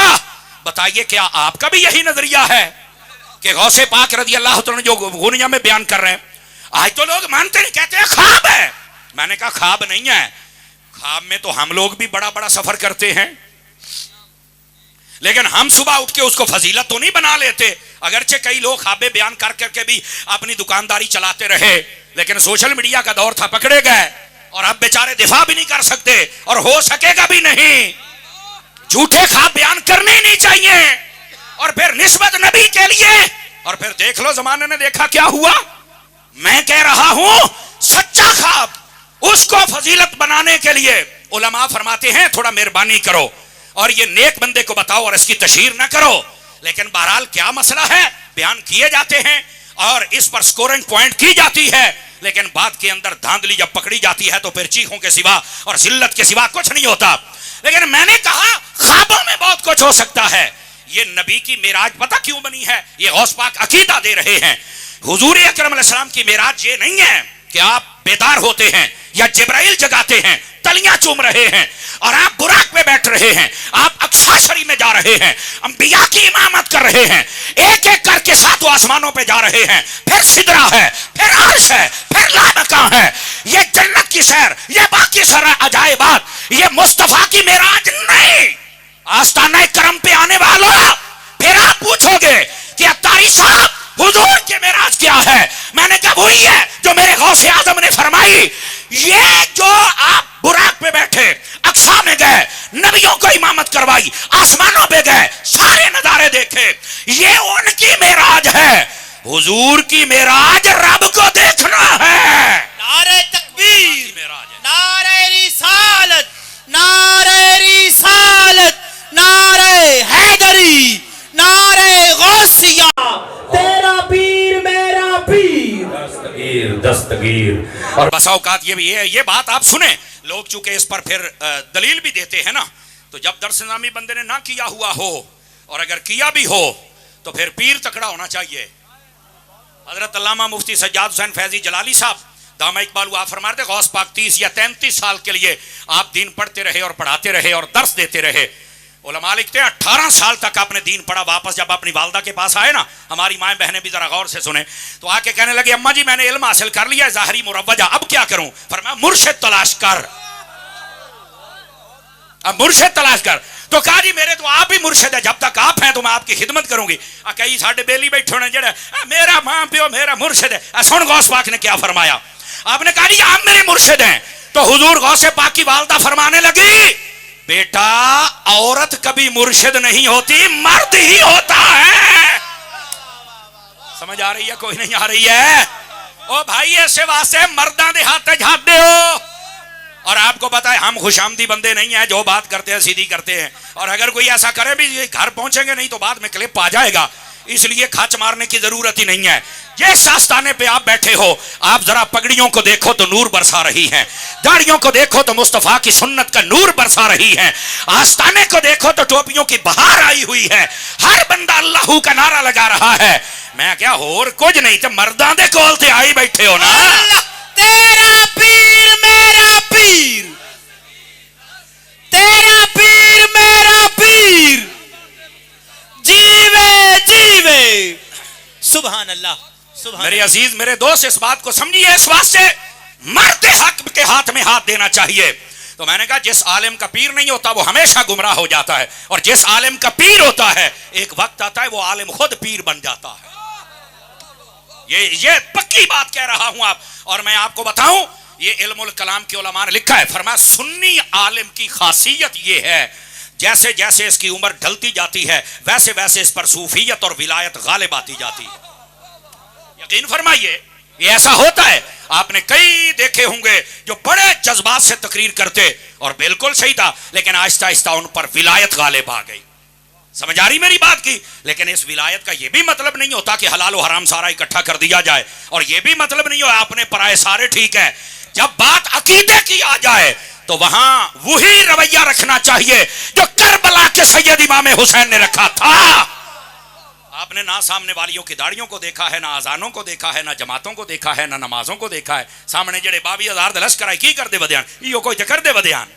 بتائیے کیا آپ کا بھی یہی نظریہ ہے کہ غوث پاک رضی اللہ عنہ جو غنیہ میں بیان کر رہے ہیں, آج تو لوگ مانتے نہیں, کہتے ہیں خواب ہے. میں نے کہا خواب نہیں ہے, خواب میں تو ہم لوگ بھی بڑا بڑا سفر کرتے ہیں, لیکن ہم صبح اٹھ کے اس کو فضیلت تو نہیں بنا لیتے. اگرچہ کئی لوگ خوابیں بیان کر کر کے بھی اپنی دکانداری چلاتے رہے, لیکن سوشل میڈیا کا دور تھا, پکڑے گئے, اور اب بیچارے دفاع بھی نہیں کر سکتے, اور ہو سکے گا بھی نہیں. جھوٹے خواب بیان کرنے نہیں چاہیے, اور پھر نسبت نبی کے لیے. اور پھر دیکھ لو زمانے نے دیکھا کیا ہوا. میں کہہ رہا ہوں سچا خواب اس کو فضیلت بنانے کے لیے علماء فرماتے ہیں تھوڑا مہربانی کرو اور یہ نیک بندے کو بتاؤ اور اس کی تشہیر نہ کرو. لیکن بہرحال کیا مسئلہ ہے, بیان کیے جاتے ہیں اور اس پر سکورنگ پوائنٹ کی جاتی ہے, لیکن بات کے اندر دھاندلی جب پکڑی جاتی ہے تو پھر چیخوں کے سوا اور ذلت کے سوا کچھ نہیں ہوتا. لیکن میں نے کہا خوابوں میں بہت کچھ ہو سکتا ہے. یہ نبی کی معراج پتہ کیوں بنی ہے, یہ غوث پاک عقیدہ دے رہے ہیں. حضور اکرم علیہ السلام کی معراج یہ نہیں ہے کہ آپ بیدار ہوتے ہیں یا جبرائیل جگاتے ہیں, تلیاں چوم رہے ہیں اور آپ براق پہ بیٹھ رہے ہیں, آپ اقصی شریف میں جا رہے ہیں, انبیاء کی امامت کر رہے ہیں, ایک ایک کر کے ساتوں آسمانوں پہ جا رہے ہیں, پھر سدرہ ہے, پھر عرش ہے, پھر لامکاں ہے. یہ جنت کی سیر, یہ باقی سارا عجائبات, یہ مصطفیٰ کی معراج نہیں. آستانہ کرم پہ آنے والوں, پھر آپ پوچھو گے کہ اتاری صاحب حضور کی معراج کیا ہے, میں نے کہا وہی ہے جو میرے غوث اعظم نے فرمائی. یہ جو آپ براق پہ بیٹھے, اقصی میں گئے, نبیوں کو امامت کروائی, آسمانوں پہ گئے, سارے نظارے دیکھے, یہ ان کی معراج ہے. حضور کی معراج رب کو دیکھنا ہے. نعرہ تکبیر, نعرہ رسالت, نعرہ رسالت, نعرہ حیدری, نعرہ غوثیہ. تیرا پیر میرا پیر, دستگیر. اور بسا اوقات یہ بھی ہے, یہ بات آپ سنیں, لوگ چونکہ اس پر پھر دلیل بھی دیتے ہیں نا, تو جب درس نظامی بندے نے نہ کیا ہوا ہو اور اگر کیا بھی ہو تو پھر پیر تکڑا ہونا چاہیے. حضرت علامہ مفتی سجاد حسین فیضی جلالی صاحب دامہ اقبال آپ فرماتے غوث پاک 30 یا 33 سال کے لیے آپ دین پڑھتے رہے اور پڑھاتے رہے اور درس دیتے رہے. علماء لکھتے ہیں 18 سال تک آپ نے دین پڑھا. واپس جب اپنی والدہ کے پاس آئے نا, ہماری مائیں بہنیں بھی ذرا غور سے سنیں, تو آ کے کہنے لگے اماں جی میں نے علم حاصل کر لیا ہے ظاہری مروجہ, اب کیا کروں؟ فرمایا مرشد تلاش کر, اب مرشد تلاش کر. تو کہا جی میرے تو آپ ہی مرشد ہے, جب تک آپ ہیں تو میں آپ کی خدمت کروں گی. کئی ساڈے بیلی بیٹھے ہونے جڑے میرا ماں پیو میرا مرشد ہے. سن غوث پاک نے کیا فرمایا, آپ نے کہا جی آپ میرے مرشد ہیں. تو حضور غوث پاک کی والدہ فرمانے لگی بیٹا عورت کبھی مرشد نہیں ہوتی, مرد ہی ہوتا ہے. سمجھ آ رہی ہے کوئی نہیں آ رہی ہے؟ او بھائی ایسے واسطے مرداں دے ہاتھ جھاڑ دے ہو. اور آپ کو پتا ہے ہم خوش آمدی بندے نہیں ہیں, جو بات کرتے ہیں سیدھی کرتے ہیں, اور اگر کوئی ایسا کرے بھی گھر پہنچیں گے نہیں تو بعد میں کلپ آ جائے گا, اس لیے کھچ مارنے کی ضرورت ہی نہیں ہے. جس آستانے پہ آپ بیٹھے ہو, آپ ذرا پگڑیوں کو دیکھو تو نور برسا رہی ہیں, داڑیوں کو دیکھو تو مصطفیٰ کی سنت کا نور برسا رہی ہے, آستانے کو دیکھو تو ٹوپیوں کی بہار آئی ہوئی ہے, ہر بندہ اللہ کا نعرہ لگا رہا ہے. میں کیا اور کچھ نہیں تو مرداں دے کول تے آئی بیٹھے ہو نا. تیرا پیر میرا پیر, تیرا پیر میرا پیر, جیوے جیوے. سبحان اللہ. میرے عزیز میرے دوست اس بات کو سمجھیے, اس واسطے مرد حق کے ہاتھ میں ہاتھ دینا چاہیے. تو میں نے کہا جس عالم کا پیر نہیں ہوتا وہ ہمیشہ گمراہ ہو جاتا ہے, اور جس عالم کا پیر ہوتا ہے ایک وقت آتا ہے وہ عالم خود پیر بن جاتا ہے. یہ پکی بات کہہ رہا ہوں آپ. اور میں آپ کو بتاؤں, یہ علم الکلام کے علماء نے لکھا ہے, فرمایا سنی عالم کی خاصیت یہ ہے جیسے جیسے اس کی عمر ڈھلتی جاتی ہے ویسے ویسے اس پر صوفیت اور ولایت غالب آتی جاتی ہے. یقین فرمائیے یہ ایسا ہوتا ہے. آپ نے کئی دیکھے ہوں گے جو بڑے جذبات سے تقریر کرتے اور بالکل صحیح تھا, لیکن آہستہ آہستہ ان پر ولایت غالب آ گئی. سمجھ آ رہی میری بات کی؟ لیکن اس ولایت کا یہ بھی مطلب نہیں ہوتا کہ حلال و حرام سارا اکٹھا کر دیا جائے, اور یہ بھی مطلب نہیں ہو اپنے پرائے سارے ٹھیک ہے. جب بات عقیدے کی آ جائے تو وہاں وہی رویہ رکھنا چاہیے جو کربلا کے سید امام حسین نے رکھا تھا. آپ نے نہ سامنے والیوں کی داڑیوں کو دیکھا ہے، نہ اذانوں کو دیکھا ہے، نہ جماعتوں کو دیکھا ہے، نہ نمازوں کو دیکھا ہے. سامنے جڑے 22,000 لشکر آئے کی کر دے بدیان یہ کوئی چکر دے بدیان.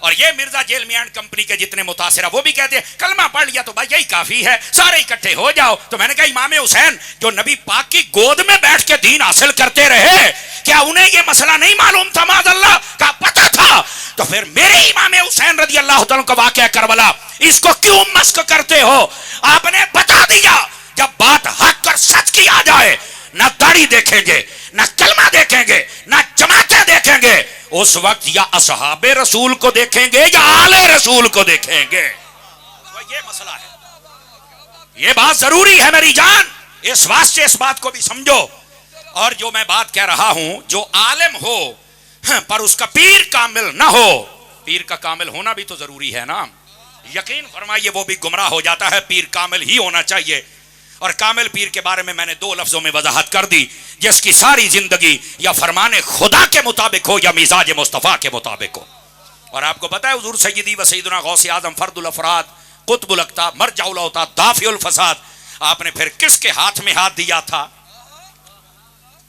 اور یہ مرزا جیل میانڈ کمپنی کے جتنے متاثرہ وہ بھی کہتے ہیں کلمہ پڑھ لیا تو بھائی یہی کافی ہے، سارے اکٹھے ہو جاؤ. تو میں نے کہا امام حسین جو نبی پاک کی گود میں بیٹھ کے دین حاصل کرتے رہے، کیا انہیں یہ مسئلہ نہیں معلوم تھا؟ معاذ اللہ کا پتہ تھا. تو پھر میرے امام حسین رضی اللہ تعالیٰ کا واقعہ کربلا اس کو کیوں مسخ کرتے ہو؟ آپ نے بتا دیا جب بات حق اور سچ کی آ جائے نہ داڑھی دیکھیں گے، نہ کلمہ دیکھیں گے، نہ جماعتیں دیکھیں گے. اس وقت یا اصحاب رسول کو دیکھیں گے یا آل رسول کو دیکھیں گے. تو یہ مسئلہ ہے، یہ بات ضروری ہے میری جان. اس واسطے اس بات کو بھی سمجھو. اور جو میں بات کہہ رہا ہوں، جو عالم ہو پر اس کا پیر کامل نہ ہو، پیر کا کامل ہونا بھی تو ضروری ہے نا. یقین فرمائیے وہ بھی گمراہ ہو جاتا ہے. پیر کامل ہی ہونا چاہیے. اور کامل پیر کے بارے میں نے 2 لفظوں میں وضاحت کر دی، جس کی ساری زندگی یا فرمان خدا کے مطابق ہو یا مزاج مصطفیٰ کے مطابق ہو. اور آپ کو پتہ ہے حضور سیدی و سیدنا غوث اعظم فرد الافراد قطب الاقطاب مرجع الاوتاد دافع الفساد، آپ نے پھر کس کے ہاتھ میں ہاتھ دیا تھا؟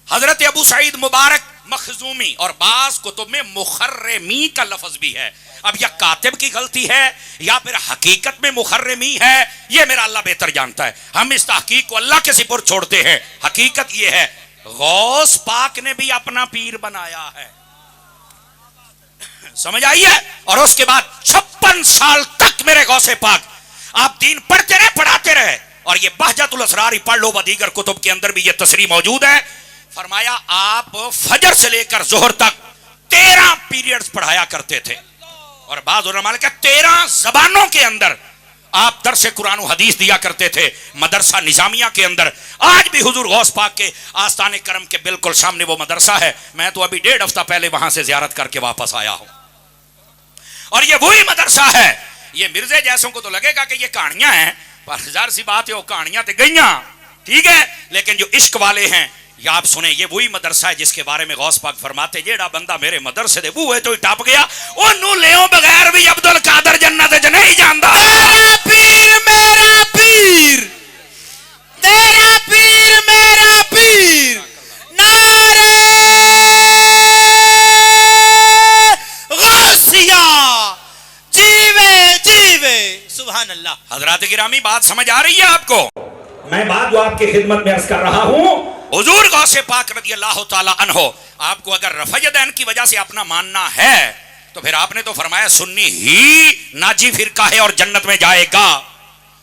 حضرت ابو سعید مبارک مخزومی، اور بعض کتب میں مخرمی کا لفظ بھی ہے. اب یہ کاتب کی غلطی ہے یا پھر حقیقت میں مخرمی ہے، یہ میرا اللہ بہتر جانتا ہے. ہم اس تحقیق کو اللہ کے سپرد چھوڑتے ہیں. حقیقت یہ ہے غوث پاک نے بھی اپنا پیر بنایا ہے. سمجھ آئیے؟ اور اس کے بعد 56 سال تک میرے غوث پاک آپ دین پڑھتے رہے، پڑھاتے رہے. اور یہ بہجت الاسرار پڑھ لو، و دیگر کتب کے اندر بھی یہ تصریح موجود ہے. فرمایا آپ فجر سے لے کر ظہر تک 13 پیریڈز پڑھایا کرتے تھے. اور بعض علماء نے کہا 13 زبانوں کے اندر آپ درس قرآن و حدیث دیا کرتے تھے مدرسہ نظامیہ کے اندر. آج بھی حضور غوث پاک کے آستان کرم کے بالکل سامنے وہ مدرسہ ہے. میں تو ابھی 1.5 ہفتہ پہلے وہاں سے زیارت کر کے واپس آیا ہوں. اور یہ وہی مدرسہ ہے. یہ مرزے جیسوں کو تو لگے گا کہ یہ کہانیاں ہیں، پر ہزار سی بات ہے، وہ کہانیاں تو گئیاں، ٹھیک ہے، لیکن جو عشق والے ہیں یا آپ سنیں، یہ وہی مدرسہ ہے جس کے بارے میں غوث پاک فرماتے جیڑا بندہ میرے مدرسے دے وہ ہے تو ٹاپ گیا، انہوں لیوں بغیر بھی عبد القادر جنت وچ نہیں جاندا. میرا پیر میرا پیر، تیرا پیر میرا پیر، نعرہ غوثیہ جیوے جیوے. سبحان اللہ. حضرات گرامی بات سمجھ آ رہی ہے آپ کو؟ میں بات جو آپ کی خدمت میں عرض کر رہا ہوں، حضور غوث پاک رضی اللہ تعالی عنہ، آپ کو اگر رفع یدین کی وجہ سے اپنا ماننا ہے تو پھر آپ نے تو فرمایا سنی ہی ناجی فرقہ ہے اور جنت میں جائے گا،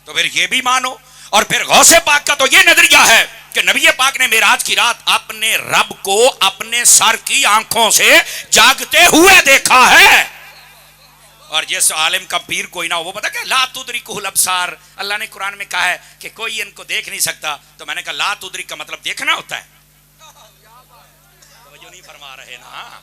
تو پھر یہ بھی مانو. اور پھر غوث پاک کا تو یہ نظریہ ہے کہ نبی پاک نے معراج کی رات اپنے رب کو اپنے سر کی آنکھوں سے جاگتے ہوئے دیکھا ہے. اور جس عالم کا پیر کوئی نہ ہو، وہ پتہ کہ لا تدرکہ الابصار، اللہ نے قرآن میں کہا ہے کہ کوئی ان کو دیکھ نہیں سکتا. تو میں نے کہا لا تدرک کا مطلب دیکھنا ہوتا ہے. توجہ نہیں فرما رہے نا؟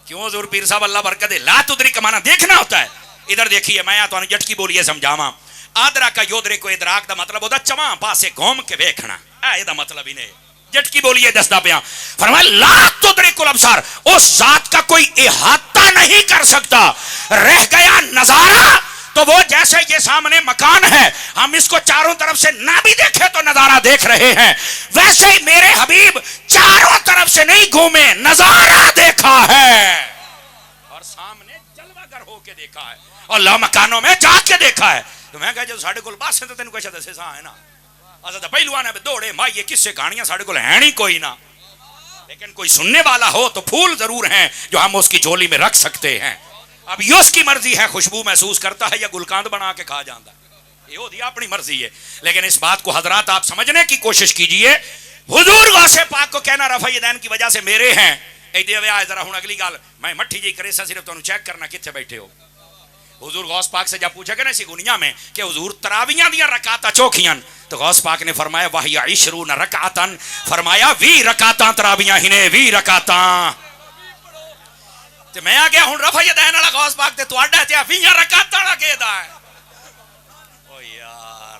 کیوں حضور پیر صاحب اللہ برکت دے، لا تدرک کا معنی دیکھنا ہوتا ہے. ادھر دیکھیے میں تو جٹکی بولیے سمجھاواں. آدرا کا یودرے کو ادراک دا مطلب ہوتا چواں پاسے گھوم کے ویکھنا، اے دا مطلب ہی نہیں. جٹکی بولیے دستا پیا. فرمایا لا تدرک الابصار، اس ذات کا کوئی احاطہ نہیں کر سکتا. رہ گیا نظارہ تو وہ جیسے یہ سامنے مکان ہے، ہم اس کو چاروں طرف سے نہ بھی دیکھے تو نظارہ دیکھ رہے ہیں، ویسے ہی میرے حبیب چاروں طرف سے نہیں گھومے، نظارہ دیکھا ہے اور سامنے جلوہ گر ہو کے دیکھا ہے اور لا مکانوں میں جا کے دیکھا ہے. تو میں کہا جو ساڑھے کل بات سے تو تینوں کچھ دسے سا ہے نا، آزادہ پہلوانے پہ دوڑے مائی یہ کس سے کہانیاں ساڑھے کل ہیں نہیں کوئی نہ، لیکن کوئی سننے والا ہو تو پھول ضرور ہیں جو ہم اس کی جھولی میں رکھ سکتے ہیں. اب یہ اس کی مرضی ہے خوشبو محسوس کرتا ہے یا گلقاند بنا کے کھا جاتا ہے، یہ ہوتی اپنی مرضی ہے. لیکن اس بات کو حضرات آپ سمجھنے کی کوشش کیجئے. حضور غوث پاک کو کہنا رفع یدین کی وجہ سے میرے ہیں. ذرا ہوں اگلی گال میں مٹھی جی کرے سا صرف تو چیک کرنا کتنے بیٹھے ہو. حضور غوث پاک سے جب پوچھا گیا نا اسی گنیا میں کہ حضور تراویاں دیاں رکعتاں چوکھیاں، تو غوث پاک نے فرمایا وحی 20 رکعتاں، فرمایا 20 رکعتاں تراویاں ہی نے 20 رکعتاں. تے میں آ گیا ہوں رفع یدین والا غوث پاک تے تواڈا تے 20 رکعتاں والا کہدا ہے. او یار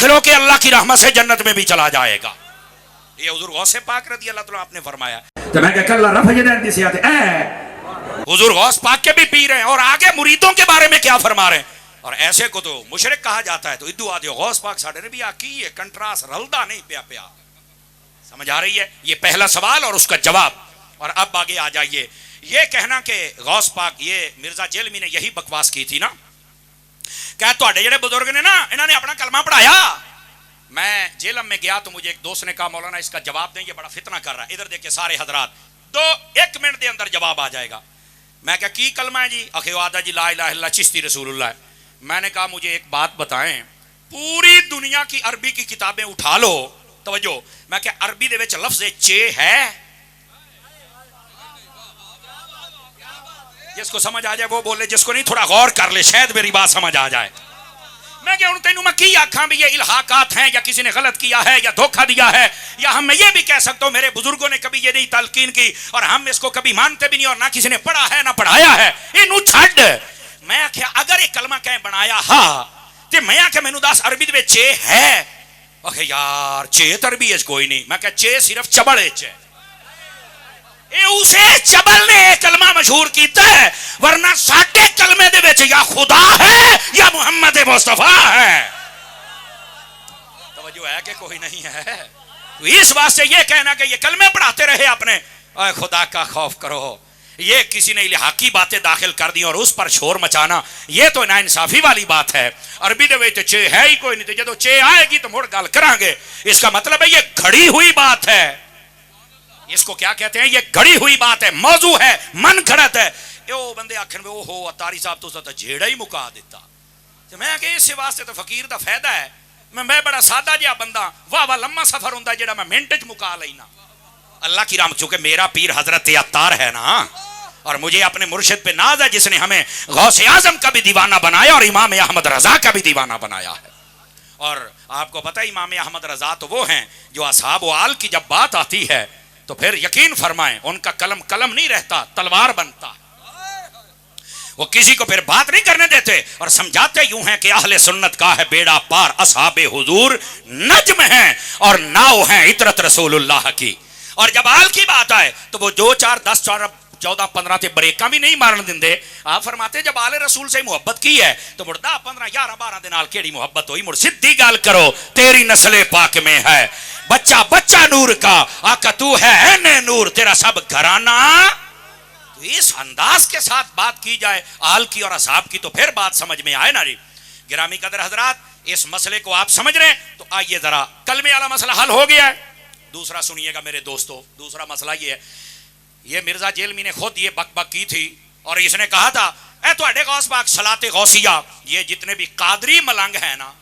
داخل ہو کے اللہ کی رحمت سے جنت میں بھی چلا جائے گا. یہ حضور غوث پاک رضی اللہ تعالیٰ آپ نے فرمایا. تو میں کہ اللہ رفع جدین دی سیاتے حضور غوث پاک کے بھی پی رہے ہیں اور آگے مریدوں کے بارے میں کیا فرما رہے ہیں. اور ایسے کو تو مشرک کہا جاتا ہے. تو ادو آدھے غوث پاک ساڑھے نے بھی آکی ہے کنٹراس رلدہ نہیں پیا پیا. سمجھ آ رہی ہے؟ یہ پہلا سوال اور اس کا جواب. اور اب آگے آ جائیے. یہ کہنا کہ غوث پاک، یہ مرزا جیلمی نے یہی بکواس کی تھی نا کہ تواڈے جڑے بزرگ نے نا انہوں نے اپنا کلمہ پڑھایا. میں جیلم میں گیا تو مجھے ایک دوست نے کہا مولانا اس کا جواب دیں، یہ بڑا فتنہ کر رہا ہے. ادھر دیکھیں سارے حضرات، 1 منٹ دے اندر جواب آ جائے گا. میں کہا کی کلمہ ہے جی؟ اخی وعدہ جی لا الہ الا اللہ چشتی رسول اللہ ہے. میں نے کہا مجھے ایک بات بتائیں، پوری دنیا کی عربی کی کتابیں اٹھا لو. توجہ، میں کہ عربی دے وچ لفظ چے ہے؟ جس کو سمجھ آ جائے وہ بولے، جس کو نہیں تھوڑا غور کر لے، شاید میری بات سمجھ آ جائے. میں کہ تینوں میں کی آکھاں بھی یہ الحاقات ہیں یا کسی نے غلط کیا ہے یا دھوکہ دیا ہے، یا ہم میں یہ بھی کہہ سکتا ہوں میرے بزرگوں نے کبھی یہ نہیں تلقین کی اور ہم اس کو کبھی مانتے بھی نہیں اور نہ کسی نے پڑھا ہے نہ پڑھایا ہے. انہوں چھڑ. میں کہ اگر ایک کلمہ کہیں بنایا ہاں تے میں کہ مینوں دس عربی دے چے ہے؟ اوکے یار چے تربی اچ کوئی نہیں. میں کہ چے صرف چبل اچ ہے. اے اسے چبل نے کلمہ مشہور کیتا ہے، ورنہ ساڈے کلمے دے وچ یا خدا ہے یا محمد مصطفیٰ ہے. توجہ ہے کہ کوئی نہیں ہے؟ تو اس واسطے یہ کہنا کہ یہ کلمے پڑھاتے رہے اپنے، اے خدا کا خوف کرو، یہ کسی نے الہاقی باتیں داخل کر دی اور اس پر شور مچانا، یہ تو ناانصافی والی بات ہے. عربی دے وچ چے ہے ہی کوئی نہیں. تو جدو چے آئے گی تو مڑ گل کریں گے. اس کا مطلب ہے یہ گھڑی ہوئی بات ہے. اس کو کیا کہتے ہیں؟ یہ گھڑی ہوئی بات ہے، موضوع ہے، من گھڑت ہے. او بندے آکھن او ہو اتاری صاحب تو جھیڑا ہی مکا دیتا. تو میں کہ اس واسطے تو فقیر دا فائدہ ہے. میں بڑا سادہ جہا بندہ، واہ لمبا سفر ہوندا جڑا میں منٹ وچ مکا لینا. اللہ کی رحمت، چونکہ میرا پیر حضرت عطار ہے نا، اور مجھے اپنے مرشد پہ ناز ہے جس نے ہمیں غوث اعظم کا بھی دیوانہ بنایا اور امام احمد رضا کا بھی دیوانہ بنایا ہے. اور آپ کو پتہ امام احمد رضا تو وہ ہیں جو اصحاب و آل کی جب بات آتی ہے تو پھر یقین فرمائیں ان کا قلم قلم نہیں رہتا، تلوار بنتا. وہ کسی کو پھر بات نہیں کرنے دیتے اور سمجھاتے یوں ہیں کہ اہل سنت کا ہے بیڑا پار، اصحاب حضور نجم ہیں اور ناؤ ہیں عطرت رسول اللہ کی. اور جب آل کی بات آئے تو وہ 2 4 10 14 15 تے بریکاں بھی نہیں مارن دندے. آپ فرماتے جب آل رسول سے محبت کی ہے تو مڑ 10 15 11 12 دے نال کیڑی محبت ہوئی؟ مڑ سیدھی گل کرو، تیری نسل پاک میں ہے بچہ بچہ نور کا، آقا تو ہے عین نور، تیرا سب گھرانہ. تو اس انداز کے ساتھ بات کی جائے آل کی اور اصحاب کی تو پھر بات سمجھ میں آئے نا جی. گرامی قدر حضرات، اس مسئلے کو آپ سمجھ رہے ہیں تو آئیے ذرا کلمے والا مسئلہ حل ہو گیا ہے. دوسرا سنیے گا میرے دوستو، دوسرا مسئلہ یہ ہے، یہ مرزا جیلمی نے خود یہ بک بک کی تھی اور اس نے کہا تھا اے تواڈے غوث پاک صلاۃ غوثیہ، یہ جتنے بھی قادری ملنگ ہیں نا،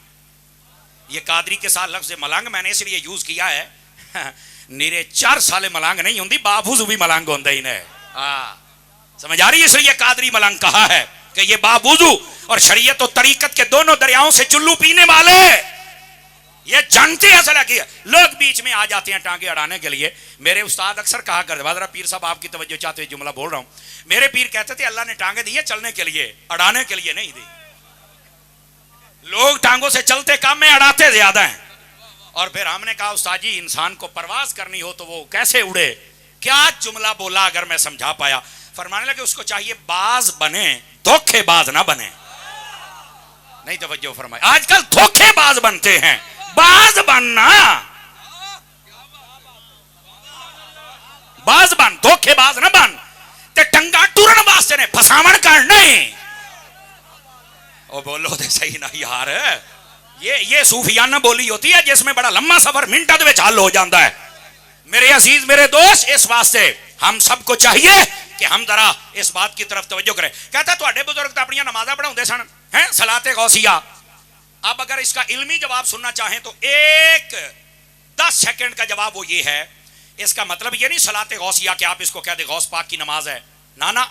یہ قادری کے ساتھ لفظ ملنگ میں نے اس لیے یوز کیا ہے، نیرے 4 سال ملنگ نہیں ہوندی، بابوز بھی ملنگ ہوندے ہی نے. سمجھ آ رہی ہے؟ اس لیے قادری ملنگ کہا ہے کہ یہ بابوزو اور شریعت و طریقت کے دونوں دریاؤں سے چلو پینے والے یہ جانتے ہیں. اصل ہے لوگ بیچ میں آ جاتے ہیں ٹانگے اڑانے کے لیے. میرے استاد اکثر کہا کرتے، بادرہ پیر صاحب آپ کی توجہ چاہتے ہوئے جملہ بول رہا ہوں، میرے پیر کہتے تھے اللہ نے ٹانگیں دی ہے چلنے کے لیے، اڑانے کے لیے نہیں دی. لوگ ٹانگوں سے چلتے کام میں، اڑاتے زیادہ ہیں. اور پھر ہم نے کہا استاد جی انسان کو پرواز کرنی ہو تو وہ کیسے اڑے؟ کیا جملہ بولا اگر میں سمجھا پایا؟ فرمانے لگے اس کو چاہیے باز بنے، دھوکے باز نہ بنے. نہیں توجہ فرمائے، آج کل دھوکے باز بنتے ہیں، باز بننا، باز بن، دھوکے باز نہ بن. تے ٹنگا ٹورن واسطے نے پھساون کر نہیں. او بولو تے صحیح نہ یار، یہ صوفیانہ بولی ہوتی ہے جس میں بڑا لمبا سفر منٹاں دے وچ حل ہو جاتا ہے. میرے عزیز میرے دوست، اس واسطے ہم سب کو چاہیے کہ ہم ذرا اس بات کی طرف توجہ کریں. کہتا تواڈے بزرگ تو اپنی نمازاں پڑھاؤندے سن ہیں صلاۃ غوثیہ. اب اگر اس کا علمی جواب سننا چاہیں تو 10 سیکنڈ کا جواب وہ یہ ہے. اس کا مطلب یہ نہیں صلاۃ غوثیہ کہ آپ اس کو کہہ دیں غوث پاک کی نماز ہے، نا.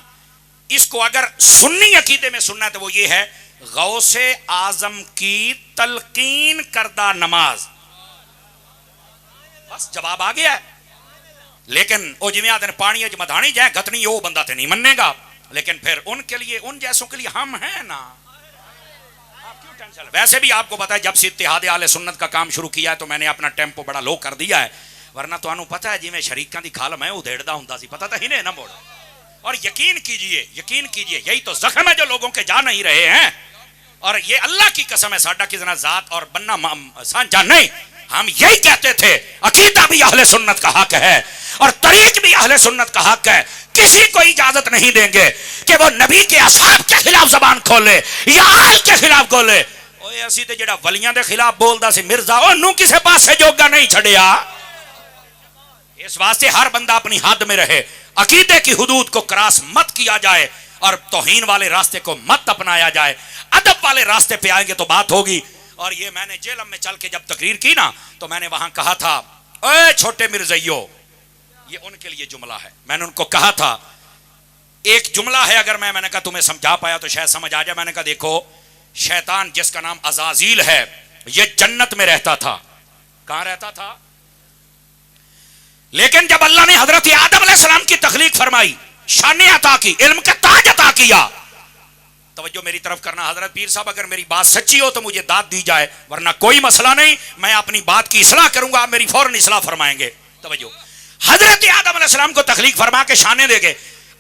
اس کو اگر سنی عقیدے میں سننا ہے تو وہ یہ ہے غوث اعظم کی تلقین کردہ نماز. بس جواب آ گیا ہے. لیکن وہ جی آدھے پانی اج مدھانی جائے گتنی، وہ بندہ تے نہیں مننے گا. لیکن پھر ان کے لیے، ان جیسوں کے لیے ہم ہیں نا، ویسے بھی آپ کو پتا ہے جب سے اتحاد اہل سنت کا کام شروع کیا ہے تو میں نے اپنا ٹیمپو بڑا لو کر دیا ہے، ورنہ تو انہوں پتا ہے جی میں شریکاں دی کھال میں ادھیڑدا ہوندا سی، پتا تھا ہی نہیں نہ موڑ. اور یقین کیجئے یہی تو زخم ہے جو لوگوں کے جا نہیں رہے ہیں. اور یہ اللہ کی قسم ہے ساڈا کسی ذات اور بننا سانجا نہیں، ہم یہی کہتے تھے عقیدہ بھی اہل سنت کا حق ہے اور طریق بھی اہل سنت کا حق ہے. کسی کو اجازت نہیں دیں گے کہ وہ نبی کے اصحاب کے خلاف زبان کھولے یا آل کے خلاف کھولے. اوے اسی تے جڑا ولیاں دے خلاف بولدا سی مرزا اونوں کسے پاسے جوگا نہیں چھڑیا. اس واسطے ہر بندہ اپنی حد میں رہے، عقیدے کی حدود کو کراس مت کیا جائے اور توہین والے راستے کو مت اپنایا جائے. ادب والے راستے پہ آئیں گے تو بات ہوگی. اور یہ میں نے جیلم میں چل کے جب تقریر کی نا تو میں نے وہاں کہا تھا اے چھوٹے مرزائیو، یہ ان کے لیے جملہ ہے. میں نے ان کو کہا تھا ایک جملہ ہے، اگر میں نے کہا تمہیں سمجھا پایا تو شاید سمجھ آ جائے. میں نے کہا دیکھو شیطان جس کا نام عزازیل ہے یہ جنت میں رہتا تھا. کہاں رہتا تھا؟ لیکن جب اللہ نے حضرت آدم علیہ السلام کی تخلیق فرمائی، شان عطا کی، علم کا تاج عطا کیا. توجہ میری طرف کرنا حضرت پیر صاحب، اگر میری بات سچی ہو تو مجھے داد دی جائے، ورنہ کوئی مسئلہ نہیں، میں اپنی بات کی اصلاح کروں گا، آپ میری فوراً اصلاح فرمائیں گے. توجہ، حضرت آدم علیہ السلام کو تخلیق فرما کے شانے دے گئے.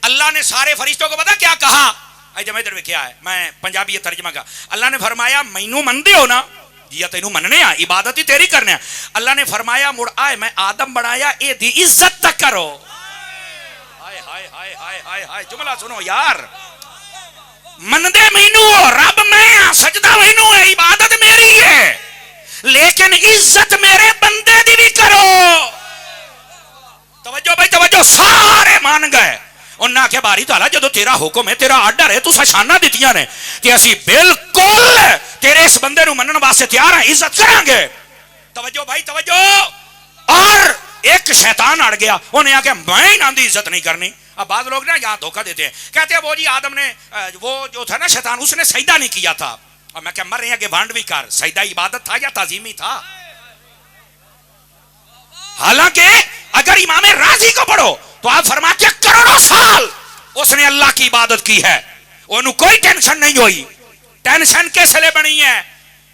اللہ نے سارے فرشتوں کو پتا کیا کہا؟ ادھر کیا ہے، میں پنجابی یہ ترجمہ کا. اللہ نے فرمایا مینوں مندے ہو نا جی، تینوں مننے آ، عبادت ہی تیری کرنے آ. اللہ نے فرمایا مڑ آئے میں آدم بنایا اے دی عزت تک کرو. ہائے ہائے ہائے ہائے ہائے ہائے، جملہ سنو یار. مندے مینوں، رب میں، سجدہ مینوں ہے، عبادت میری ہے، لیکن عزت میرے بندے دی بھی کرو. توجہ بھائی توجہ، سارے مان گئے. انہاں آکھیا باری تعالیٰ جدو تیرا حکم ہے، تیرا آرڈر ہے، تو شاناں دتیاں نے کہ اسی بالکل تیرے اس بندے نو منن واسطے تیار ہیں، عزت کریں گے. توجہ بھائی توجہ. اور ایک شیطان اڑ گیا، انہیں آکھیا میں انہاں دی عزت نہیں کرنی. اب بعض لوگ نا یہاں دھوکہ دیتے ہیں، کہتے ہیں وہ جی آدم نے، وہ جو تھا نا شیطان، اس نے سجدہ نہیں کیا تھا. اور میں کہ مر رہے ہیں کہ بانڈ بھی کر، سجدہ عبادت تھا یا تعظیمی تھا؟ حالانکہ اگر امام راضی کو پڑھو تو آپ فرماتے ہیں کروڑوں سال اس نے اللہ کی عبادت کی ہے، انہوں کوئی ٹینشن نہیں ہوئی. ٹینشن کس لیے بنی ہے؟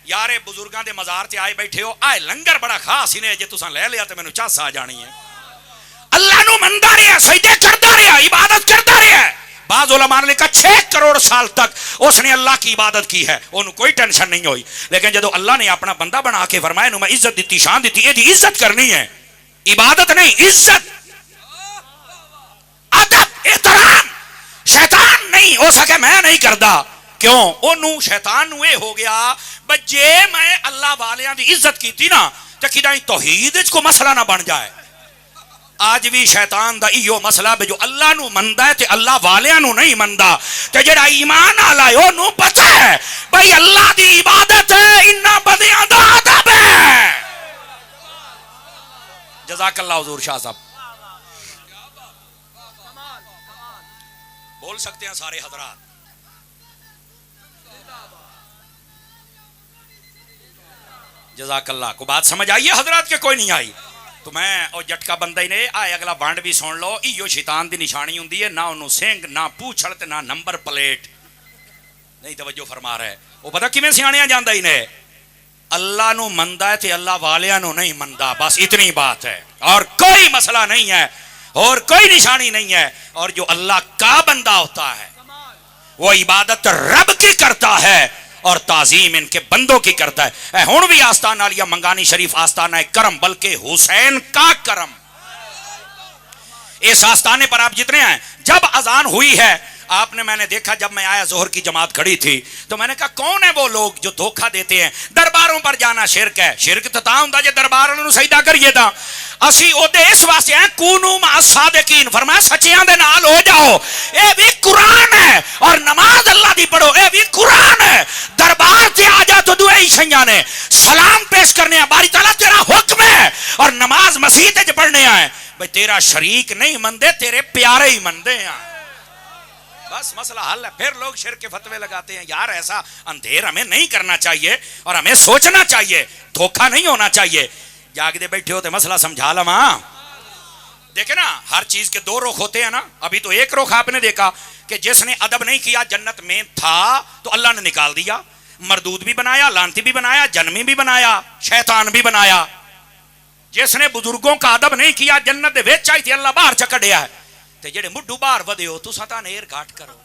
یار بزرگاں دے مزار تے آئے بیٹھے ہو، آئے لنگر بڑا خاص انہیں جے تساں لے لیا تے مینوں چس آ جانی ہے. اللہ نو مندا رہا، سجدے کرتا رہا، عبادت کرتا رہا. بعض علماء نے کہا 6 کروڑ سال تک اس نے اللہ کی عبادت کی ہے، انہوں کوئی ٹینشن نہیں ہوئی. لیکن جدو اللہ نے اپنا بندہ بنا کے فرمایا نو میں عزت دیتی، شان دیتی، یہ عزت کرنی ہے، عبادت نہیں، عزت، ادب، احترام. شیطان نہیں ہو سکے میں نہیں کردا. کیوں؟ انہوں شیطان نو اے ہو گیا بجے میں اللہ والیاں دی عزت کیتی نا تے کدائیں توحید وچ کو مسئلہ نہ بن جائے. آج بھی شیطان دا ایو مسئلہ بے جو اللہ نو مندا ہے تے اللہ والیاں نو نہیں مندا. تے جڑا ایمان والا ہے انہوں پتہ ہے بھئی اللہ دی عبادت ہے، انہاں بندیاں دا ادب ہے. جزاک اللہ حضور شاہ صاحب. بول سکتے ہیں سارے حضرات. جزاک اللہ. کو بات سمجھ آئیے حضرات کے کوئی نہیں آئی؟ تو میں اور جٹکا بندہ ہی نے آئے اگلا بانڈ بھی سن لو. ایو شیطان دی نشانی ہوندی ہے، نہ انہوں سنگ، نہ پوچھڑ تے نہ نمبر پلیٹ. نہیں توجہ فرما رہے. وہ پتہ کیویں سیاںیاں جاندا ہی نے، اللہ نو مندا ہے تے اللہ والیاں نو نہیں مندا، بس اتنی بات ہے، اور کوئی مسئلہ نہیں ہے اور کوئی نشانی نہیں ہے. اور جو اللہ کا بندہ ہوتا ہے وہ عبادت رب کی کرتا ہے اور تعظیم ان کے بندوں کی کرتا ہے. ہن بھی آستان عالیہ منگانی شریف آستانہ کرم، بلکہ حسین کا کرم. اس آستانے پر آپ جتنے ہیں، جب اذان ہوئی ہے آپ نے، میں نے دیکھا جب میں آیا ظہر کی جماعت کھڑی تھی تو میں نے کہا کون ہے وہ لوگ جو دھوکہ دیتے ہیں درباروں پر جانا شرک ہے. شرک تو تا ہوندا جے دربار والوں سجدہ کریے تا. اسی اودے اس واسطے ہیں کونوا مع الصادقین، فرمایا سچیاں دے نال ہو جاؤ. اے بھی قرآن ہے، اور نماز اللہ دی پڑھو، اے بھی قرآن ہے. دربار تے آ جا تو دوئے ہی شیاں نے سلام پیش کرنے ہیں، باری تعالیٰ تیرا حکم ہے، اور نماز مسجد وچ پڑھنے ہیں. بھئی تیرا شریک نہیں مندے، تیرے پیارے ہی مندے ہیں. بس مسئلہ حل ہے. پھر لوگ شرک کے فتوے لگاتے ہیں. یار ایسا اندھیر ہمیں نہیں کرنا چاہیے اور ہمیں سوچنا چاہیے، دھوکہ نہیں ہونا چاہیے. جاگ دے بیٹھے ہوتے مسئلہ سمجھا لما. دیکھیں نا ہر چیز کے 2 رخ ہوتے ہیں نا. ابھی تو ایک رخ آپ نے دیکھا کہ جس نے ادب نہیں کیا جنت میں تھا تو اللہ نے نکال دیا، مردود بھی بنایا, لانتی بھی بنایا, جنمی بھی بنایا, شیطان بھی بنایا. جس نے بزرگوں کا ادب نہیں کیا جنت دے وچ آئی تھی اللہ باہر چکڑیا ہے. تے جڑے مڈھو باہر ودے ہو تساں تاں نیر گھاٹ کرو,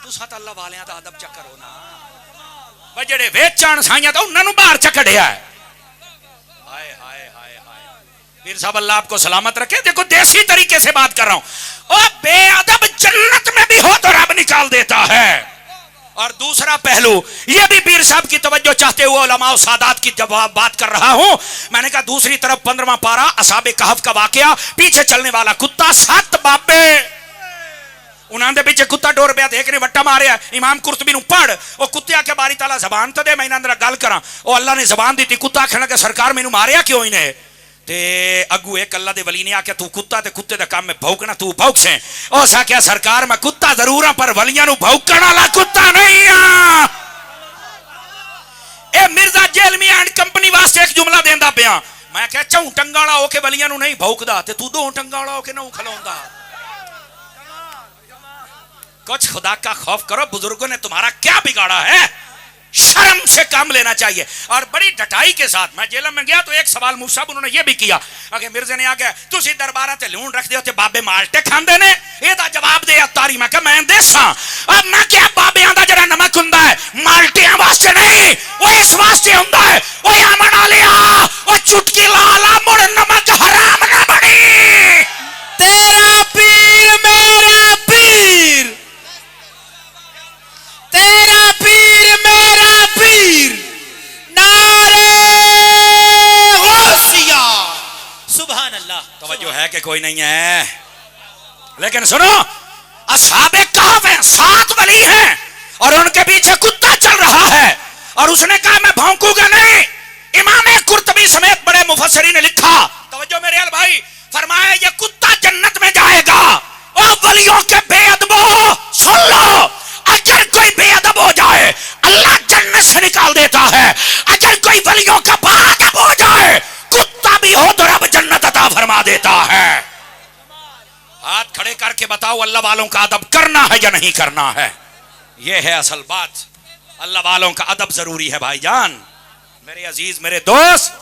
تساں تاں اللہ والیاں دا ادب چکرو نا. وہ جڑے وچ آن سائیاں تاں انہاں نوں باہر چکڑیا ہے. ہائے ہائے ہائے ہائے. پیر صاحب اللہ آپ کو سلامت رکھے. دیکھو دیسی طریقے سے بات کر رہا ہوں. او بے ادب جنت میں بھی ہو تو رب نکال دیتا ہے. اور دوسرا پہلو یہ بھی پیر صاحب کی توجہ چاہتے ہوئے علماء و سادات کی جواب بات کر رہا ہوں. میں نے کہا دوسری طرف 15واں پارہ اصحاب کہف کا واقعہ, پیچھے چلنے والا کتا 7 بابے انہاں دے پیچھے کتا ڈور پیا دیکھ رہے وٹا ماریا. امام قرطبی نو پڑھ او کتے آ کے باری تعالی زبان تو دے میں انہاں گل کراں. او اللہ نے زبان دیتی. کتا آکھن لگا سرکار مینوں ماریا کیوں انہیں؟ تے اگو ایک اللہ دے ولی نے آکھیا تو کتا تے کتے دا کام میں بھوکنا, تو بھوک سے. او سا کیا سرکار میں کتا ضرور ہاں پر ولیاں نو بھوکن والا کتا نہیں ہاں. اے مرزا جیلمی اینڈ کمپنی واسطے ایک جملہ دیندا پیا. میں کہا چوں ٹنگا والا ہو کے ولیاں نو نہیں بھوکدا تے تو دو ٹنگا والا ہو کے نہ کھلوندا. کچھ خدا کا خوف کرو. بزرگوں نے تمہارا کیا بگاڑا ہے؟ شرم سے کام لینا چاہیے. اور بڑی ڈٹائی کے ساتھ میں جیل میں گیا تو ایک سوال مفتی صاحب انہوں نے یہ بھی کیا کہ مرزا نے آگیا تسی دربارہ تے لون رکھ دیو تے بابے مالٹے کھاندے نے, یہ دا جواب دے اتاری. میں کہ میں دیساں اب میں کیا بابیاں دا جڑا نمک ہوندا ہے مالٹیاں واسطے نہیں, وہ اس واسطے ہوندا ہے او امن والیا او چٹکی لا لا مڑ نمک حرام نہ بنی. تیرا پیر میرا پیر, تیرا پیر میرا پیر, نعرہ غوثیہ. سبحان اللہ. توجہ ہے کہ کوئی نہیں ہے؟ لیکن سنو اصحاب کہف ہیں, 7 ولی ہیں اور ان کے پیچھے کتا چل رہا ہے اور اس نے کہا میں بھونکوں گا نہیں. امام قرطبی سمیت بڑے مفسرین نے لکھا, توجہ میرے ال بھائی, فرمایا یہ کتا جنت میں جائے گا. اور ولیوں کے بے ادبو سن لو, اگر کوئی بے ادب ہو جائے اللہ جنت سے نکال دیتا ہے. اگر کوئی ولیوں کا با ادب ہو جائے کتا بھی ہو تو رب جنت عطا فرما دیتا ہے. ہاتھ کھڑے کر کے بتاؤ اللہ والوں کا ادب کرنا ہے یا نہیں کرنا ہے؟ یہ ہے اصل بات. اللہ والوں کا ادب ضروری ہے بھائی جان, میرے عزیز میرے دوست.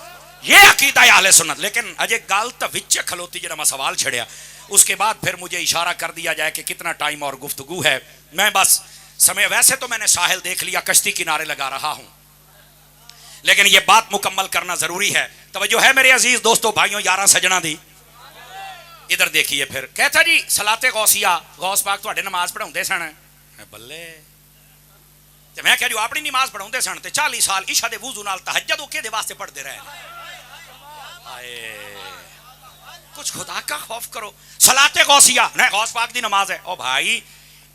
یہ عقیدہ اہل سنت. لیکن اجے گال تا وچ کھلوتی جڑا میں سوال چھڑیا اس کے بعد پھر مجھے اشارہ کر دیا جائے کہ کتنا ٹائم اور گفتگو ہے. میں بس سمے, ویسے تو میں نے ساحل دیکھ لیا, کشتی کنارے لگا رہا ہوں, لیکن یہ بات مکمل کرنا ضروری ہے. توجہ ہے میرے عزیز دوستو بھائیوں یاراں سجنا دی. ادھر دیکھیے پھر کہتا جی صلاۃ غوثیہ غوث پاک تواڈے نماز پڑھاؤندے سن. بلے تے میں کہہ جو اپنی نماز پڑھاؤندے سن تے 40 سال عشاء دے وضو نال تہجد کے دے واسطے پڑھدے رہے. ہائے کچھ خدا کا خوف کرو. صلاۃ غوثیہ نہیں غوث پاک دی نماز ہے. او بھائی